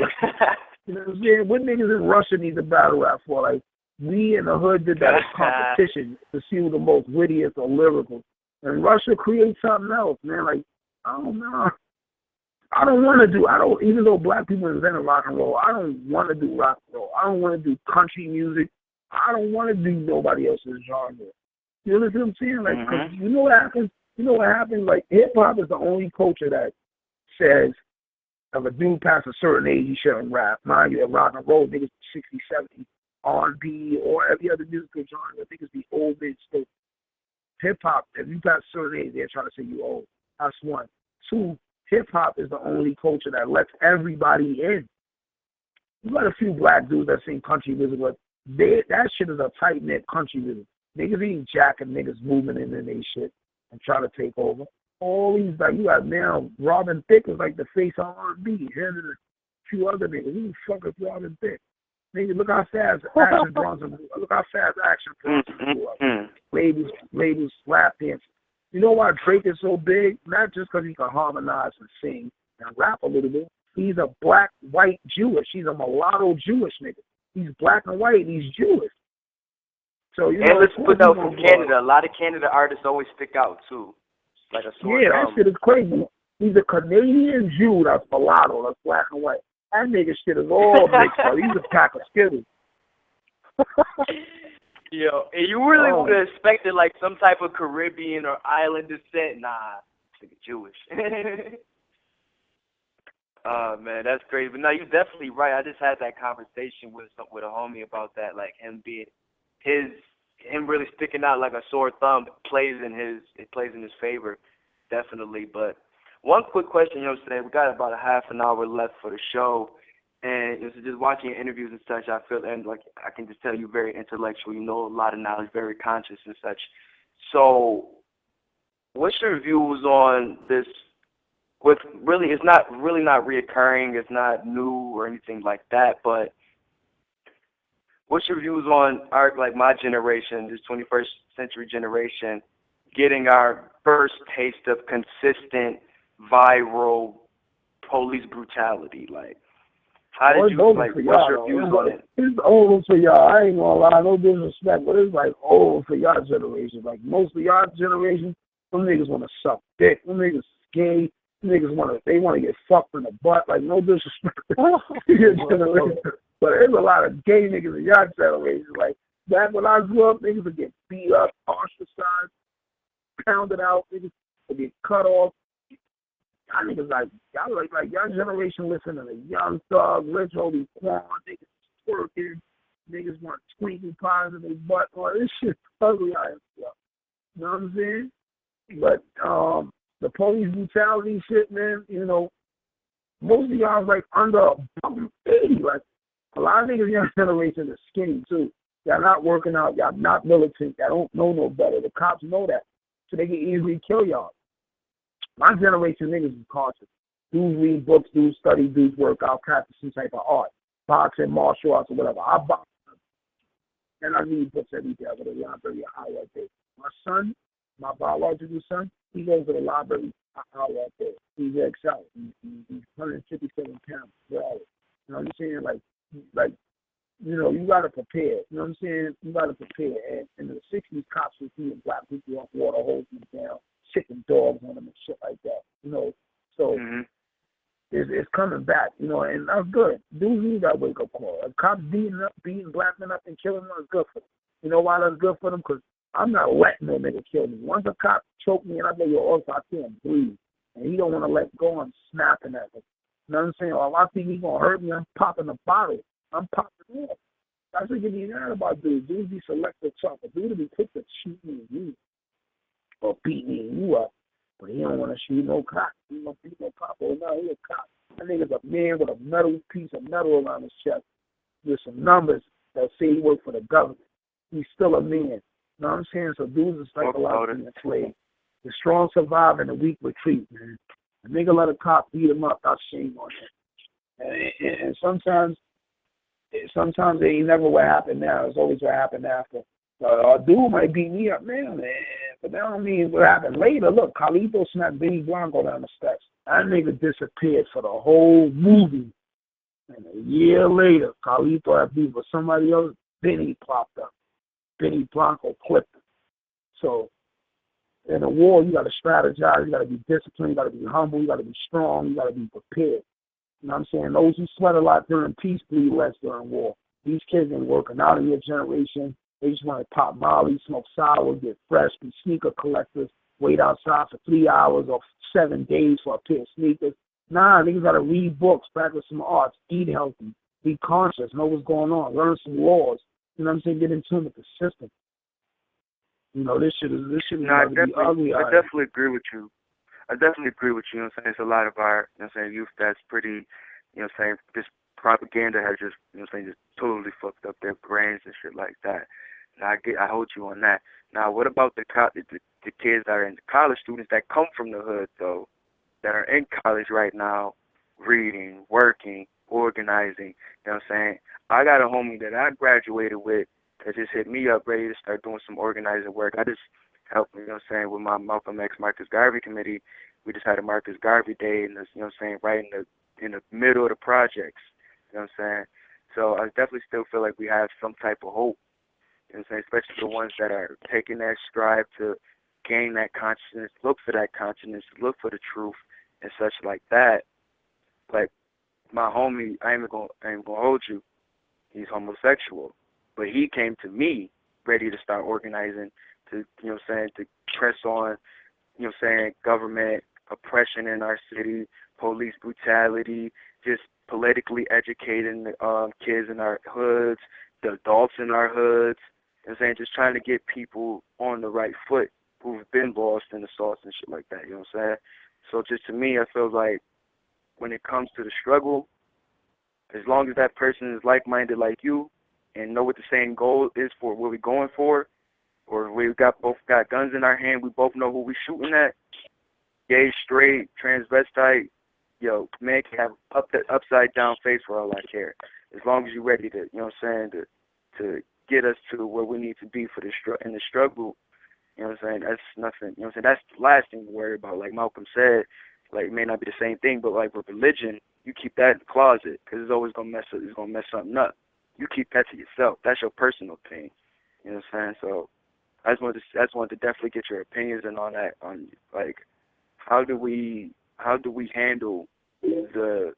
You know what I'm saying? What niggas in Russia need to battle rap for? Like, we in the hood did that competition to see who the most wittiest or lyrical. And Russia creates something else, man. Like, I don't know. Even though black people invented rock and roll, I don't want to do rock and roll. I don't want to do country music. I don't want to do nobody else's genre. You know what I'm saying? Like, cause you know what happens? Like, hip-hop is the only culture that says, if a dude past a certain age, he shouldn't rap. Mind you, rock and roll, niggas 60, 70, R&B, or every other musical genre. Niggas be old bitch. So hip-hop, if you pass a certain age, they're trying to say you old. That's one. Two, hip-hop is the only culture that lets everybody in. You got a few black dudes that sing country music, but that shit is a tight-knit country music. Niggas ain't jacking niggas moving in and they shit and try to take over. All these, like, you got now, Robin Thicke is like the face of R&B. Him and a few other niggas. Who the fuck is Robin Thicke? Nigga, look how fast Action Bronson grew up. Ladies slap dancing. You know why Drake is so big? Not just because he can harmonize and sing and rap a little bit. He's a black, white Jewish. He's a mulatto Jewish nigga. He's black and white and he's Jewish. So, you know, let's put out from Canada. A lot of Canada artists always stick out, too. Like a sore that shit is crazy. He's a Canadian Jew that's mulatto, that's black and white. That nigga shit is all mixed up. He's a pack of Skittles. Yo, and you really would have expected like some type of Caribbean or island descent. Nah, nigga Jewish. Man, that's crazy. But no, you're definitely right. I just had that conversation with a homie about that, like him really sticking out like a sore thumb plays in his favor, definitely. But one quick question, you know what I'm saying? We got about a half an hour left for the show. And just watching your interviews and such, I feel, and like I can just tell you, very intellectual. You know a lot of knowledge, very conscious and such. So, what's your views on this? With really, it's not reoccurring. It's not new or anything like that. But what's your views on like my generation, this 21st century generation, getting our first taste of consistent, viral police brutality, like? How did you, like, what's your views on it? It's old for y'all. I ain't gonna lie, no disrespect, but it's like old for y'all generation. Like most of y'all generation, some niggas want to suck dick. Some niggas gay. Some niggas want to get fucked in the butt. Like no disrespect to your generation. But there's a lot of gay niggas in y'all generation. Like back when I grew up, niggas would get beat up, ostracized, pounded out, niggas would get cut off. Y'all niggas like y'all generation listening to Young Thug, Rich Homie Quan, niggas twerking, Niggas want twinkle pies in their butt. Oh, this shit ugly out here. You know what I'm saying? But the police brutality shit, man, you know, most of y'all like under 80. Like, a lot of niggas young generation are skinny, too. Y'all not working out. Y'all not militant. Y'all don't know no better. The cops know that. So they can easily kill y'all. My generation niggas is cautious. Dudes read books, dudes study, dudes work out, practice some type of art, boxing, martial arts, or whatever. I box. And I read books every day. I go to the library an hour a day. My son, my biological son, he goes to the library an hour a day. He's excelling. He's 157 pounds. Well, you know what I'm saying? Like, you know, you got to prepare. You know what I'm saying? You got to prepare. And in the 60s, cops were seeing black people off water hosing down, sipping dogs on them and shit like that. You know, so it's coming back, you know, and that's good. Dudes need that wake-up call. If cops beating black men up and killing them, that's good for them. You know why that's good for them? Because I'm not letting no nigga kill me. Once a cop choke me and I go, yo, also I can't breathe, and he don't want to let go, I'm snapping at him. You know what I'm saying? Or if I think he's going to hurt me, I'm popping the bottle. I'm popping off. That's what you be mad about dudes. Dudes be selective tough. A dude be quick to shoot me and you or beat me and you up. But he don't want to shoot no cop. He don't beat no cop. Oh, no, he a cop. That nigga's a man with a metal piece of metal around his chest with some numbers that say he worked for the government. He's still a man. You know what I'm saying? So dudes are psychologically enslaved. The strong survive and the weak retreat, man. A nigga let a cop beat him up, that's shame on him. And sometimes it ain't never what happened now. It's always what happened after. A dude might beat me up now, man. But that don't mean what happened later. Look, Carlito smacked Benny Blanco down the steps. That nigga disappeared for the whole movie. And a year later, Carlito had beef with somebody else. Benny popped up. Benny Blanco clipped him. So in a war, you got to strategize. You got to be disciplined. You got to be humble. You got to be strong. You got to be prepared. You know what I'm saying? Those who sweat a lot during peace bleed less during war. These kids ain't working out in your generation. They just want to pop molly, smoke sour, get fresh, be sneaker collectors, wait outside for 3 hours or 7 days for a pair of sneakers. Nah, niggas got to read books, practice some arts, eat healthy, be conscious, know what's going on, learn some laws. You know what I'm saying? Get in tune with the system. You know, this shit is going to be ugly. I definitely agree with you. You know what I'm saying? It's a lot of our, you know what I'm saying, youth that's pretty, you know what I'm saying, this propaganda has just, you know what I'm saying, just totally fucked up their brains and shit like that. And I hold you on that. Now, what about the kids that are in the college, students that come from the hood, though, that are in college right now, reading, working, organizing, you know what I'm saying? I got a homie that I graduated with that just hit me up ready to start doing some organizing work. I just helped, you know what I'm saying, with my Malcolm X Marcus Garvey committee. We just had a Marcus Garvey day, and you know what I'm saying, right in the middle of the projects, you know what I'm saying? So I definitely still feel like we have some type of hope. You know what I'm saying? Especially the ones that are taking that strive to gain that consciousness, look for that consciousness, look for the truth and such like that. Like my homie, I ain't gonna hold you. He's homosexual. But he came to me ready to start organizing to, you know what I'm saying, to press on, you know what I'm saying, government oppression in our city, police brutality, just politically educating kids in our hoods, the adults in our hoods. You know what I'm saying? Just trying to get people on the right foot who've been lost in assaults and shit like that, you know what I'm saying? So just to me, I feel like when it comes to the struggle, as long as that person is like-minded like you and know what the same goal is for what we're going for, or we both got guns in our hand, we both know who we're shooting at, gay, straight, transvestite, yo, man can have upside-down face for all I care. As long as you're ready to, you know what I'm saying, to get us to where we need to be for in the struggle, you know what I'm saying, that's nothing, you know what I'm saying, that's the last thing to worry about. Like Malcolm said, like, it may not be the same thing, but like with religion, you keep that in the closet because it's always going to mess something up. You keep that to yourself. That's your personal thing. You know what I'm saying? So I just wanted to definitely get your opinions and on that, on like how do we handle the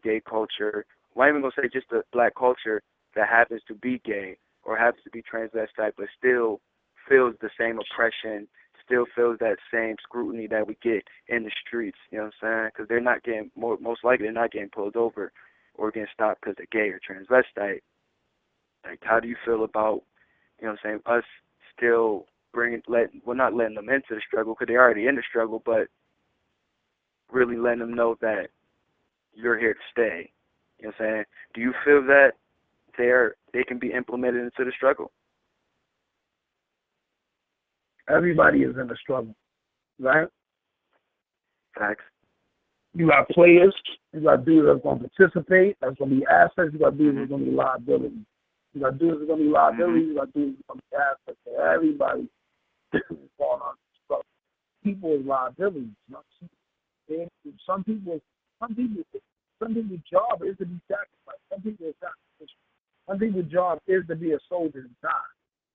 gay culture? Well, I'm even gonna say just the black culture that happens to be gay or happens to be transvestite, but still feels the same oppression, still feels that same scrutiny that we get in the streets. You know what I'm saying? Because they're not getting most likely they're not getting pulled over or getting stopped because they're gay or transvestite. Like, how do you feel about, you know what I'm saying, us still not letting them into the struggle because they're already in the struggle, but really letting them know that you're here to stay. You know what I'm saying? Do you feel that they can be implemented into the struggle? Everybody is in the struggle, right? Facts. You got players, you got dudes that's going to participate, that's going to be assets, you got dudes that's going to be liabilities. You got dudes that's going to be liabilities, you got dudes that's going to be assets. So everybody is going on the struggle. People is liabilities. You know? Some people's job is to be sacrificed. Some people's job is to be a soldier and die.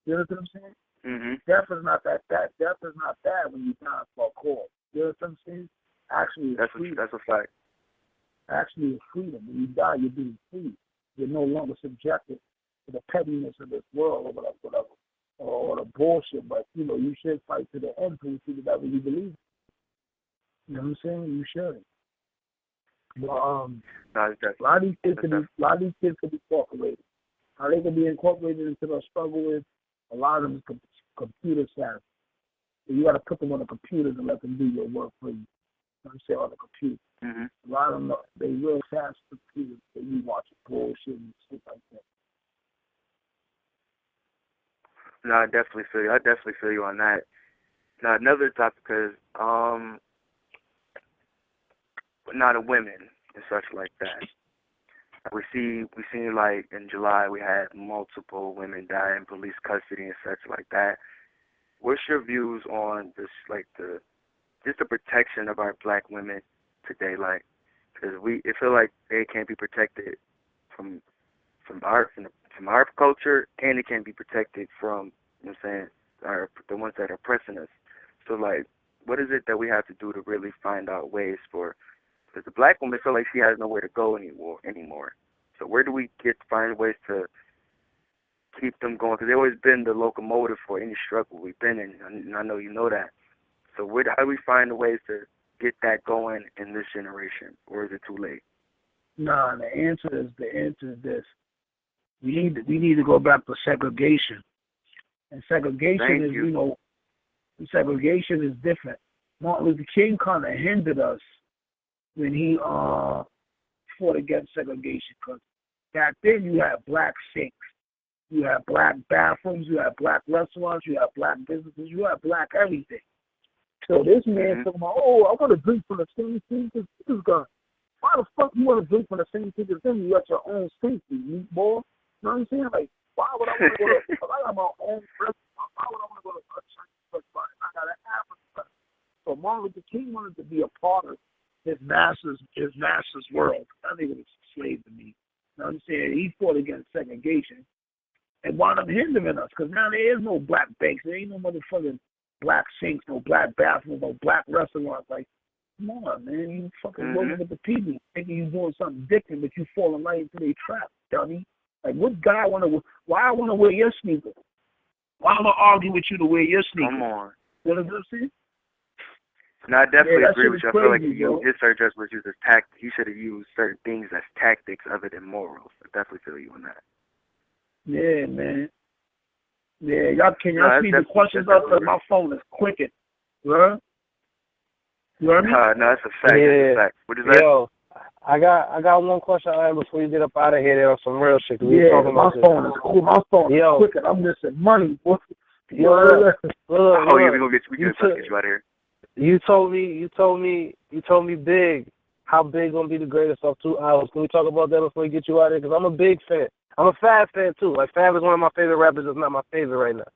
You know what I'm saying? Mm-hmm. Death is not that bad. Death is not bad when you die for a cause. You know what I'm saying? Actually, that's a fact. Actually, it's freedom. When you die, you're being free. You're no longer subjected to the pettiness of this world or whatever, or the bullshit. But you should fight to the end to see whatever you believe. You know what I'm saying? You should. But a lot of these kids can be incorporated. How they can be incorporated into the struggle is a lot of them is computer savvy. So you got to put them on the computers and let them do your work for you. You know what I'm saying? On the computer. Mm-hmm. A lot of them, they real fast computers. So you watching bullshit and shit like that. No, I definitely feel you. On that. Now, another topic is not of women and such like that. We seen like in July we had multiple women die in police custody and such like that. What's your views on this, like the protection of our black women today? Like, because it feel like they can't be protected from our culture, and they can't be protected from, you know what I'm saying, the ones that are oppressing us. So like, what is it that we have to do to really find out ways for? Because the black woman feel like she has nowhere to go anymore. So where do we find ways to keep them going? Because they've always been the locomotive for any struggle we've been in, and I know you know that. So how do we find ways to get that going in this generation, or is it too late? Nah, the answer is this. We need to go back to segregation, and segregation segregation is different. Martin Luther King kind of hindered us when he fought against segregation, because back then you had black sinks, you had black bathrooms, you had black restaurants, you had black businesses, you had black everything. So this man talking about, I want to drink from the same sink as this guy. Why the fuck you want to drink from the same sink as him? You got your own sink, you meat boy. You know what I'm saying? Like, why would I want to go to, if I got my own restaurant, why would I want to go to a church spot? I got an African. So Martin Luther King wanted to be a part of his master's world. That nigga was a slave to me. You know what I'm saying? He fought against segregation and wound up hindering us, because now there is no black banks. There ain't no motherfucking black sinks, no black bathrooms, no black restaurants. Like, come on, man. You fucking working with the people, thinking you doing something different, but you falling right into their trap, dummy. Like, what guy why I want to wear your sneakers? Why am I argue with you to wear your sneakers? Come on. You know what I'm saying? No, I definitely agree with you. I feel like his search just was used as tactics. He should have used certain things as tactics other than morals. I definitely feel you on that. Yeah, man. Yeah, can y'all see the questions up? Because my phone is clicking. You heard me? No, that's a fact. Yeah. That's a fact. What is that? Yo, I got one question I have before you get up out of here. There was some real shit. My phone is cool. My phone is clicking. I'm missing money. Look, we gonna get you out of here. You told me big. How big gonna be the greatest of 2 hours? Can we talk about that before we get you out of here? Because I'm a big fan. I'm a Fab fan too. Like, Fab is one of my favorite rappers. It's not my favorite right now.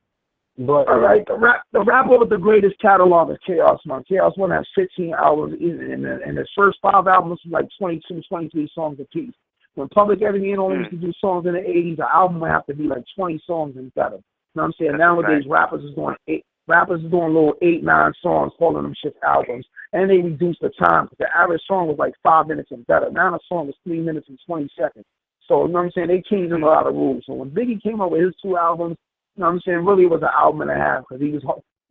But all right, the rapper with the greatest catalog is Chaos, man. Chaos One has 15 albums, and his first 5 albums was like 22, 23 songs apiece. When Public Enemy and all used to do songs in the 80s, the album would have to be like 20 songs and better. You know what I'm saying? Nowadays, rappers is doing little 8, 9 songs, calling them shit albums, and they reduced the time, because the average song was like 5 minutes and better. Now the song is 3 minutes and 20 seconds. So, you know what I'm saying? They changed a lot of rules. So when Biggie came up with his 2 albums, you know what I'm saying, really it was an album and a half, because he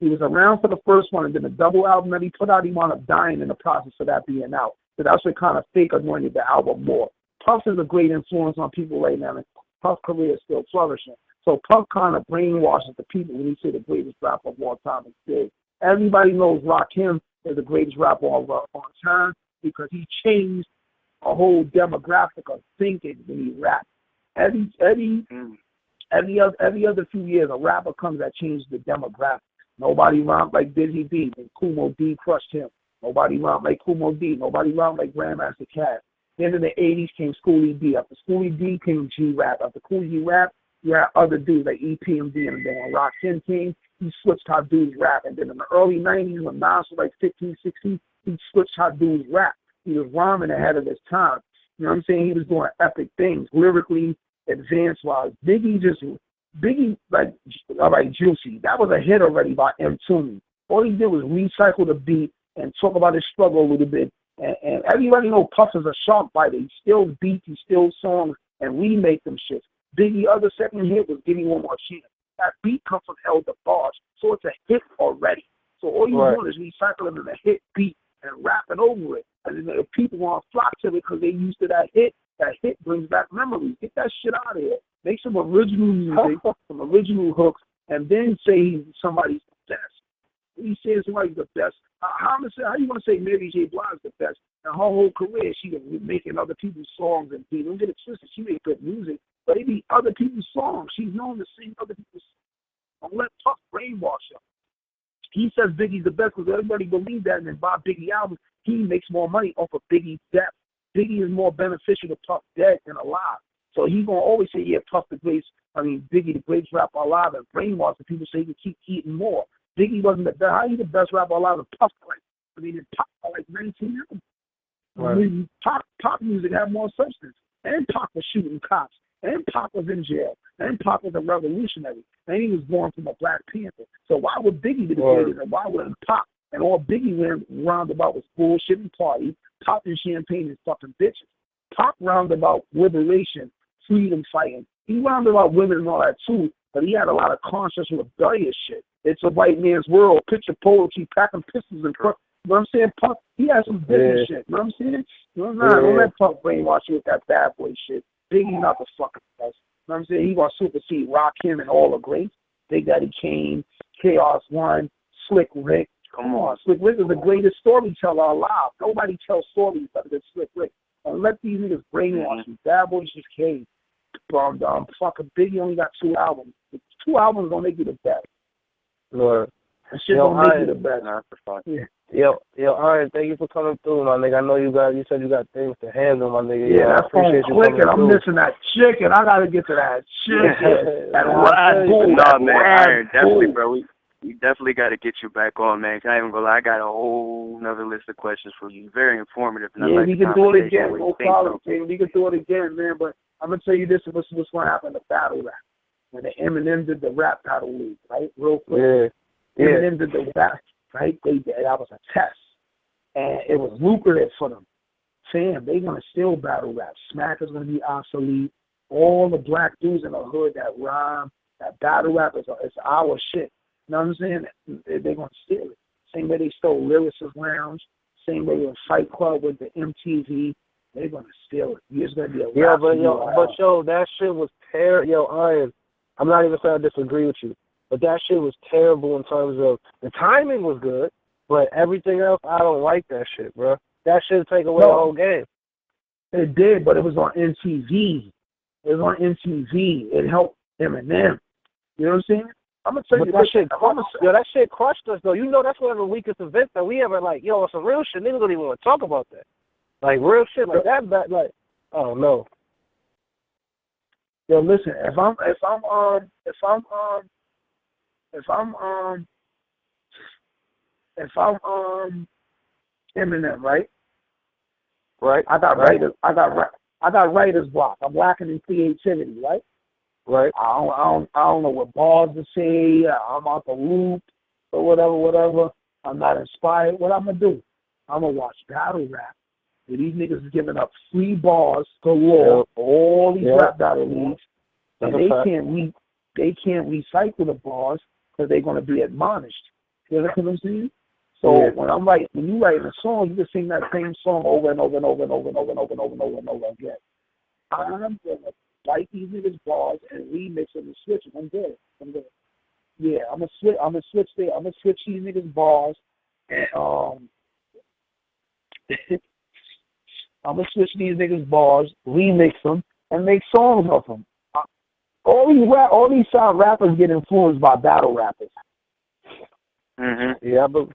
was around for the first one, and then the double album that he put out, he wound up dying in the process of that being out. So that's what kind of fake anointed the album more. Puff is a great influence on people right now. Puff career is still flourishing. So Puff kind of brainwashes the people when he say the greatest rapper of all time is Big. Everybody knows Rakim is the greatest rapper of all time because he changed a whole demographic of thinking when he rapped. Every other few years, a rapper comes that changes the demographic. Nobody rhymed like Busy B, and Kumo D crushed him. Nobody rhymed like Kumo D. Nobody rhymed like Grandmaster Caz. Then in the 80s came Schoolie D. After Schoolie D came G-Rap. After Cool G-Rap, you had other dudes like EPMD. And then when Rakim came, he switched how dudes rap. And then in the early 90s, when Nas was like 15, 16, he switched how dudes rap. He was rhyming ahead of his time. You know what I'm saying? He was doing epic things, lyrically, advance-wise. Biggie, like Juicy, that was a hit already by M. Toomey. All he did was recycle the beat and talk about his struggle a little bit. And everybody know Puff is a sharp fighter. He steals beats, he steals songs, and remake them shit. Biggie other second hit was Give Me One More Chance. That beat comes from El DeBarge, so it's a hit already. So all you're doing is recycling in a hit beat and rapping over it. And then the people want to flock to it because they're used to that hit. That hit brings back memories. Get that shit out of here. Make some original music, some original hooks, and then say somebody's the best. When you say somebody's the best, how you want to say Mary J. Blige is the best? And her whole career, she was making other people's songs and beats. Don't get it twisted. She made good music, but it be other people's songs. She's known to sing other people's songs. Don't let Puff brainwash her. He says Biggie's the best because everybody believes that, and then buy Biggie albums. He makes more money off of Biggie's death. Biggie is more beneficial to Puff dead than alive. So he's going to always say, yeah, Puff Biggie the greatest rapper alive, and brainwash the people so he can keep eating more. Biggie wasn't the best. How he the best rapper alive? And Puff, Pop like 19 albums. Right. Pop music had more substance. And Pop was shooting cops. And Pop was in jail. And Pop was a revolutionary. And he was born from a Black Panther. So why would Biggie be the greatest? And why wouldn't Pop? And all Biggie went roundabout was bullshit and party, popping champagne and fucking bitches. Pop roundabout liberation, freedom fighting. He roundabout women and all that too, but he had a lot of conscious rebellious shit. It's a white man's world, picture poetry, packing pistols and front. You know what I'm saying? Puff, he had some business shit. You know what I'm saying? Don't let Puff brainwash you with that bad boy shit. Biggie not the fucking best. You know what I'm saying? He gonna supersede Rakim and all the greats. Big Daddy Kane, Chaos One, Slick Rick. Come on, Slick Rick is the greatest storyteller alive. Nobody tells stories better than Slick Rick. And let these niggas brainwash you. Bad Boys just came. Fucking Biggie only got 2 albums. 2 albums don't make you the best. Lord. That shit don't make you the best. Yo, all right, thank you for coming through, my nigga. I know you said you got things to handle, my nigga. Yeah, that phone clicking. I'm missing that chicken. I gotta get to that chicken. Man, definitely, bro. We definitely got to get you back on, man. I ain't even gonna lie, I got a whole another list of questions for you. Very informative. And yeah, we can do it again. No problem, man. We can do it again, man. But I'm gonna tell you this: what's gonna happen? The battle rap. When the Eminem did the rap battle league, right? Real quick. Yeah. Eminem did the rap, right? That was a test, and it was lucrative for them. Fam, they gonna still battle rap. Smack is gonna be obsolete. All the black dudes in the hood that rhyme, that battle rap is our shit. You know what I'm saying? They're going to steal it. Same way they stole Lyricist Lounge. Same way with Fight Club with the MTV. They're going to steal it. It's going to be a rap. Yo, that shit was terrible. Yo, Iron, I'm not even saying I disagree with you, but that shit was terrible in terms of the timing was good, but everything else, I don't like that shit, bro. That shit take away the whole game. It did, but it was on MTV. It was on MTV. It helped Eminem. You know what I'm saying? I'm gonna tell you that shit crushed us though. You know that's one of the weakest events that we ever some real shit. Niggas don't even want to talk about that. Like real shit like that. Like, oh no. Yo, listen. If I'm Eminem, right? Right. I got writer's block. I'm lacking in creativity, right? Right. I don't know what bars to say. I'm out the loop or whatever. I'm not inspired. What I'm gonna do? I'm gonna watch battle rap. Where these niggas is giving up free bars galore for all these rap battle leagues, and they can't recycle the bars because they're gonna be admonished. You know what I'm saying? So when you write a song, you can sing that same song over and over and over and over and over and over and over and over and over again. I'm gonna write these niggas bars and remix them and switch them. I'm good. Yeah, I'm gonna switch these niggas bars and I'm gonna switch these niggas bars, remix them, and make songs of them. All these rappers get influenced by battle rappers. Yeah, but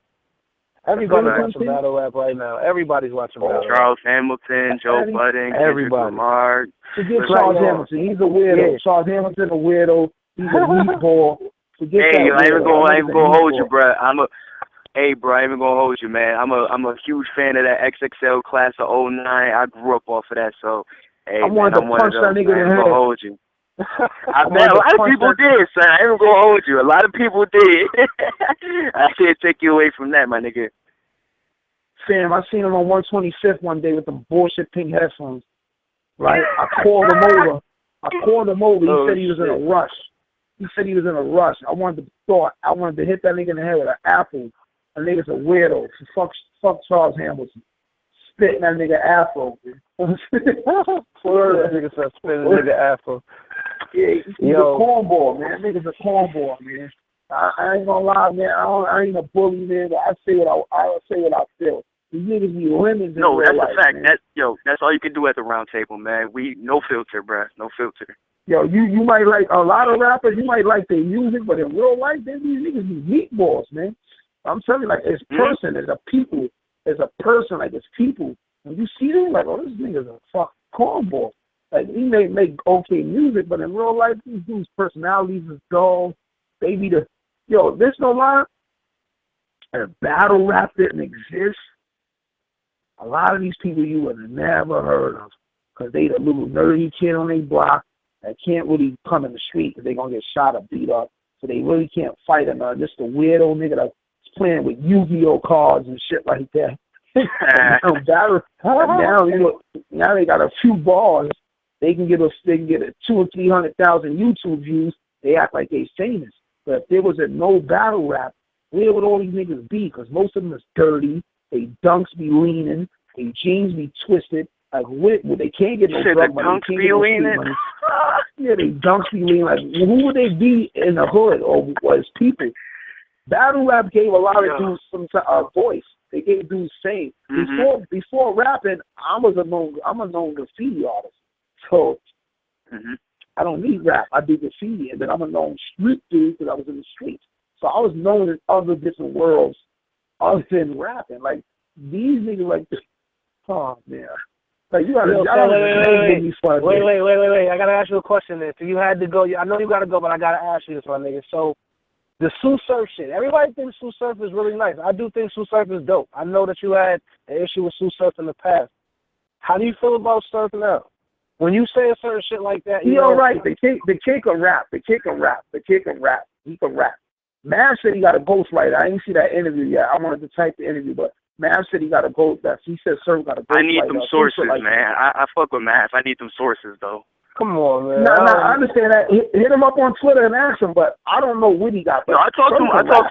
everybody's watching battle rap right now. Everybody's watching battle rap. Charles Hamilton, Joe Budden, Kendrick Lamar. Forget Charles Hamilton. He's a weirdo. Yeah. Charles Hamilton a weirdo. He's a meatball. Forget that. I ain't even gonna hold you, bro. Hey, bro, I ain't even gonna hold you, man. I'm a huge fan of that XXL class of '09. I grew up off of that, so hey, I wanted to punch that nigga in the head. I'm gonna hold you. A lot of people did, son. I ain't gonna hold you. A lot of people did. I can't take you away from that, my nigga. Fam, I seen him on 125th one day with the bullshit pink headphones. Right? I called him over. He said he was in a rush. I wanted to hit that nigga in the head with an apple. A nigga's a weirdo. Fuck Charles Hamilton. Spitting that nigga afro. Nigga said spitting nigga afro. Yeah, he's a cornball, man. Nigga's a cornball, man. I ain't gonna lie, man. I ain't a bully, man. But I say what I feel. These niggas be lemons. No, that's a fact. Man. That's all you can do at the round table, man. We no filter, bruh. No filter. Yo, you might like a lot of rappers. You might like their music, but in real life, these niggas be meatballs, man. I'm telling you, like, as person, as a people, as a person, like, as people, when you see them, like, oh, this nigga's a fucking cornball. Like, he may make okay music, but in real life, these dudes' personalities is dull. They be there's no lie. A battle rap didn't exist. A lot of these people you would have never heard of because they the little nerdy kid on their block that can't really come in the street because they're going to get shot or beat up. So they really can't fight him. Just a weirdo nigga that's playing with Yu-Gi-Oh cards and shit like that. Now they got a few bars. They can get a 200,000 or 300,000 YouTube views. They act like they famous. But if there was no battle rap, where would all these niggas be? Because most of them is dirty. They dunks be leaning. They jeans be twisted. Like, they can't get no drug money. They can't get no street money. Yeah, they dunks be leaning. Like, who would they be in the hood or as people? Battle rap gave a lot of dudes some voice. They gave dudes fame. Before rapping, I'm a known graffiti artist. So I don't need rap. I do graffiti, and then I'm a known street dude because I was in the streets. So I was known in other different worlds other than rapping. Like, these niggas like this. Oh, man. Like, you gotta wait. I gotta ask you a question then. So you had to go. I know you gotta go, but I gotta ask you this one, nigga. So the Sue Surf shit. Everybody thinks Sue Surf is really nice. I do think Sue Surf is dope. I know that you had an issue with Sue Surf in the past. How do you feel about Surf now? When you say a certain shit like that, he all right. The kid can rap. He can rap. Mav said he got a ghostwriter. I didn't see that interview yet. I wanted to type the interview, but Mav said he got a ghost. He said Surf got a ghostwriter. I need them sources, like man. I fuck with Mav. I need them sources though. Come on, man. No, I understand that. Hit him up on Twitter and ask him, but I don't know what he got. No, I talked to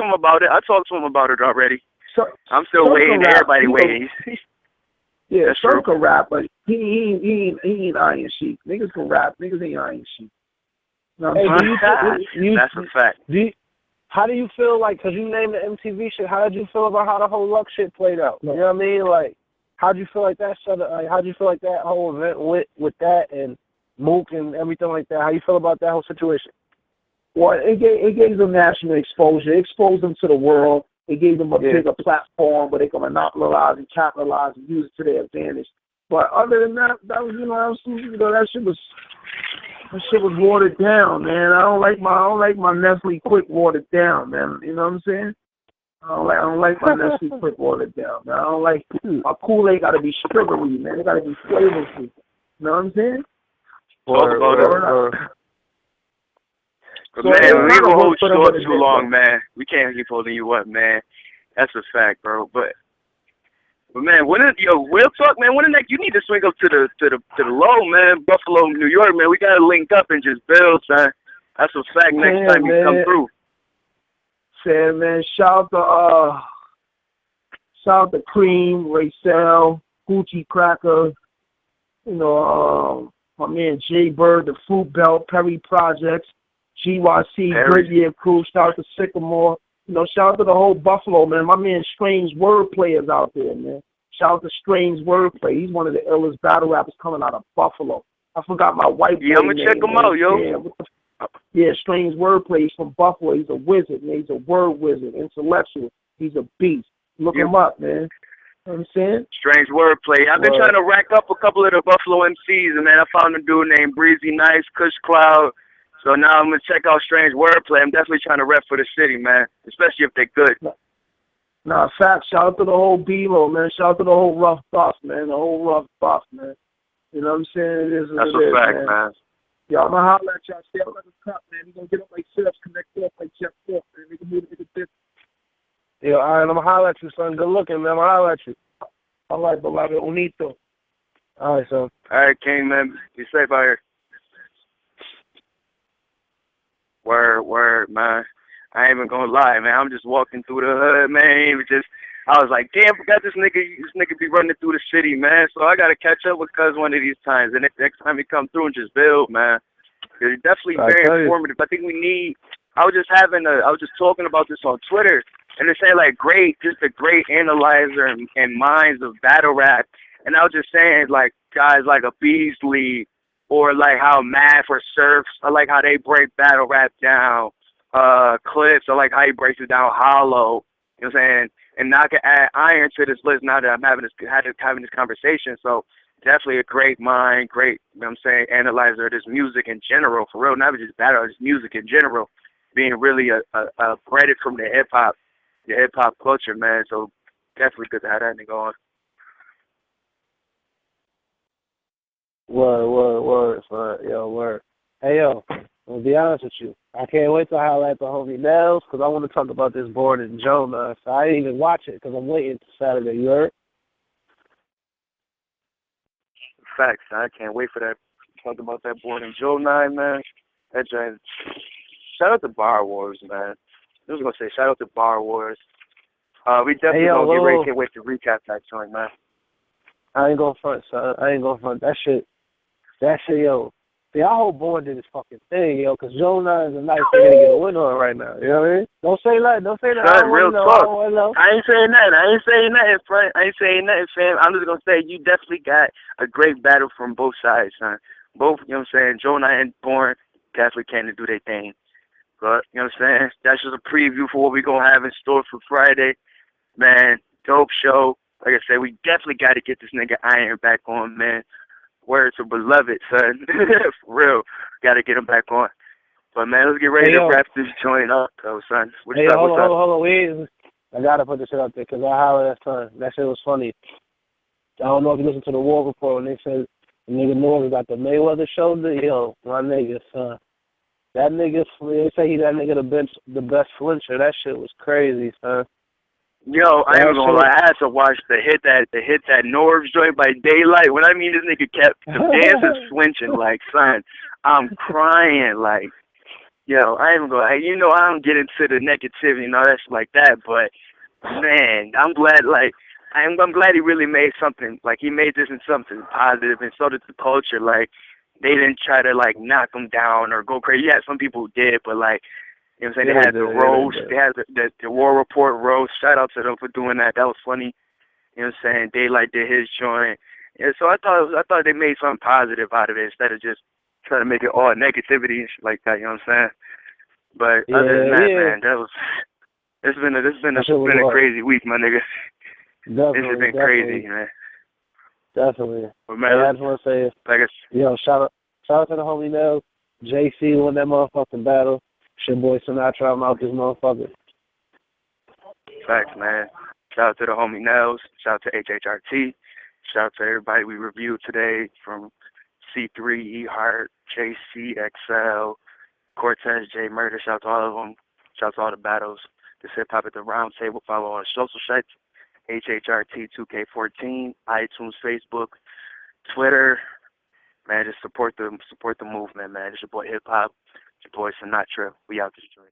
him about it. I talked to him about it already. I'm still waiting. Everybody waiting. Yeah, Surf can rap, but he ain't Iron Sheikh. Niggas can rap. Niggas ain't Iron Sheikh. No, that's a fact. How do you feel like, because you named the MTV shit, how did you feel about how the whole Luck shit played out? You know what I mean? Like, how do you feel like that how do you feel like that whole event with that and Mook and everything like that? How you feel about that whole situation? Well, it gave them national exposure. It exposed them to the world. It gave them a bigger platform where they can monopolize and capitalize and use it to their advantage. But other than that, that shit was watered down, man. I don't like my Nestle Quick watered down, man. You know what I'm saying? I don't like my Nestle Quick watered down, man. I don't like my Kool-Aid got to be sugary, man. It got to be flavorful. You know what I'm saying? Talk about it. But man, we will hold short too long, man. We can't keep holding you up, man. That's a fact, bro. But man, we'll talk, man. When the next you need to swing up to the low, man. Buffalo, New York, man. We gotta link up and just build, son. That's a fact. Next time you come through. Say, man, shout out to Cream, Raycel, Gucci Cracker, my man Jay Bird, the Fruit Belt, Perry Projects, GYC, Goodyear Crew, shout out to Sycamore. You know, shout out to the whole Buffalo, man. My man Strange Wordplay is out there, man. Shout out to Strange Wordplay. He's one of the illest battle rappers coming out of Buffalo. I forgot my white boy. Yeah, I'm gonna check him out, yo. Yeah, Strange Wordplay. He's from Buffalo. He's a wizard, man. He's a word wizard, intellectual. He's a beast. Look him up, man. You know what I'm saying? Strange Wordplay. I've been trying to rack up a couple of the Buffalo MCs, and man, I found a dude named Breezy Nice, Kush Cloud. So now I'm gonna check out Strange Wordplay. I'm definitely trying to rep for the city, man, especially if they're good. Nah, facts. Shout out to the whole B-Lo, man. Shout out to the whole Rough Buff, man. The whole Rough Buff, man. You know what I'm saying? It is That's a fact, man. Yeah, I'm gonna holler at y'all. Stay up at the top, man. We're gonna get up like sit-ups, connect off like Jeff Fourth, man. We can move it to the Yeah, all right, I'm gonna holler at you, son. Good looking, man. I'm gonna holler at you. All right, beloved. Unito. All right, son. All right, King, man. Be safe out here. Word, man. I ain't even gonna lie, man. I'm just walking through the hood, man. I was like, damn, forgot this nigga be running through the city, man. So I gotta catch up with Cuz one of these times. And next time he come through and just build, man. It's definitely very informative. I think I was just talking about this on Twitter, and they're saying like just a great analyzer and minds of battle rap. And I was just saying like guys like a Beasley or like how Math or Surfs, I like how they break battle rap down. Clips, I like how he breaks it down hollow. You know what I'm saying? And now I can add Iron to this list now that I'm having this conversation. So definitely a great mind, great, you know what I'm saying, analyzer of this music in general, for real, not just battle, just music in general, being really a credit from the hip hop culture, man. So definitely good to have that nigga on. Word, yo, word. Hey, yo, I'll be honest with you. I can't wait to highlight the homie Nels because I want to talk about this board in Jonah. So I didn't even watch it because I'm waiting till Saturday. You heard? Facts. I can't wait for that. Talk about that board in Joe 9, man. That joint. Shout out to Bar Wars, man. I was going to say shout out to Bar Wars. We definitely going to get ready. Can't wait to recap that joint, man. I ain't going front, son. That shit, yo. See, our whole board did this fucking thing, yo, because Joe 9 is a nice thing to get a win on right now. You know what I mean? Don't say that. Son, real talk. I ain't saying nothing, fam. I'm just going to say you definitely got a great battle from both sides, son. Both, you know what I'm saying, Joe 9 and Born definitely came to do their thing. But, you know what I'm saying, that's just a preview for what we're going to have in store for Friday. Man, dope show. Like I said, we definitely got to get this nigga Iron back on, man. Word to beloved, son. For real. Got to get him back on. But, man, let's get ready to wrap this joint up, though, son. What's up? Hold on. Wait. I got to put this shit up there because I hollered at son. That shit was funny. I don't know if you listened to the War Report when they said the nigga Norris got the Mayweather shoulder. Yo, my nigga, son. That nigga, they say he that nigga the best flincher. That shit was crazy, son. Yo, I ain't gonna lie, I had to watch the hit that Norv joint by Daylight. When I mean this nigga kept the dancers flinching, like, son, I'm crying, like, yo, I ain't gonna, you know, I don't get into the negativity and all that shit like that, but man, I'm glad, like, I'm glad he really made something, like, he made this into something positive, and so did the culture, like, they didn't try to, like, knock him down or go crazy. Yeah, some people did, but, like, you know what I'm saying? They had the roast. They had the War Report roast. Shout out to them for doing that. That was funny. You know what I'm saying? Daylight did his joint. Yeah, so I thought they made something positive out of it instead of just trying to make it all negativity and shit like that. You know what I'm saying? But other than that, man, it's been a crazy week, my nigga. Definitely, this has been crazy, man. Definitely. But man, I just want to say, yo, shout out to the homie Nels. JC won that motherfucking battle. Your boy Sinatra, I'm out this motherfucker. Facts, man. Shout out to the homie Nels. Shout out to HHRT. Shout out to everybody we reviewed today from C3, E-Heart, JC, XL, Cortez, J Murder. Shout out to all of them. Shout out to all the battles. This hip hop at the round table. Follow on social sites. HHRT 2K14, iTunes, Facebook, Twitter. Man, just support the movement, man. It's your boy Hip Hop. It's your boy Sinatra. We out this joint.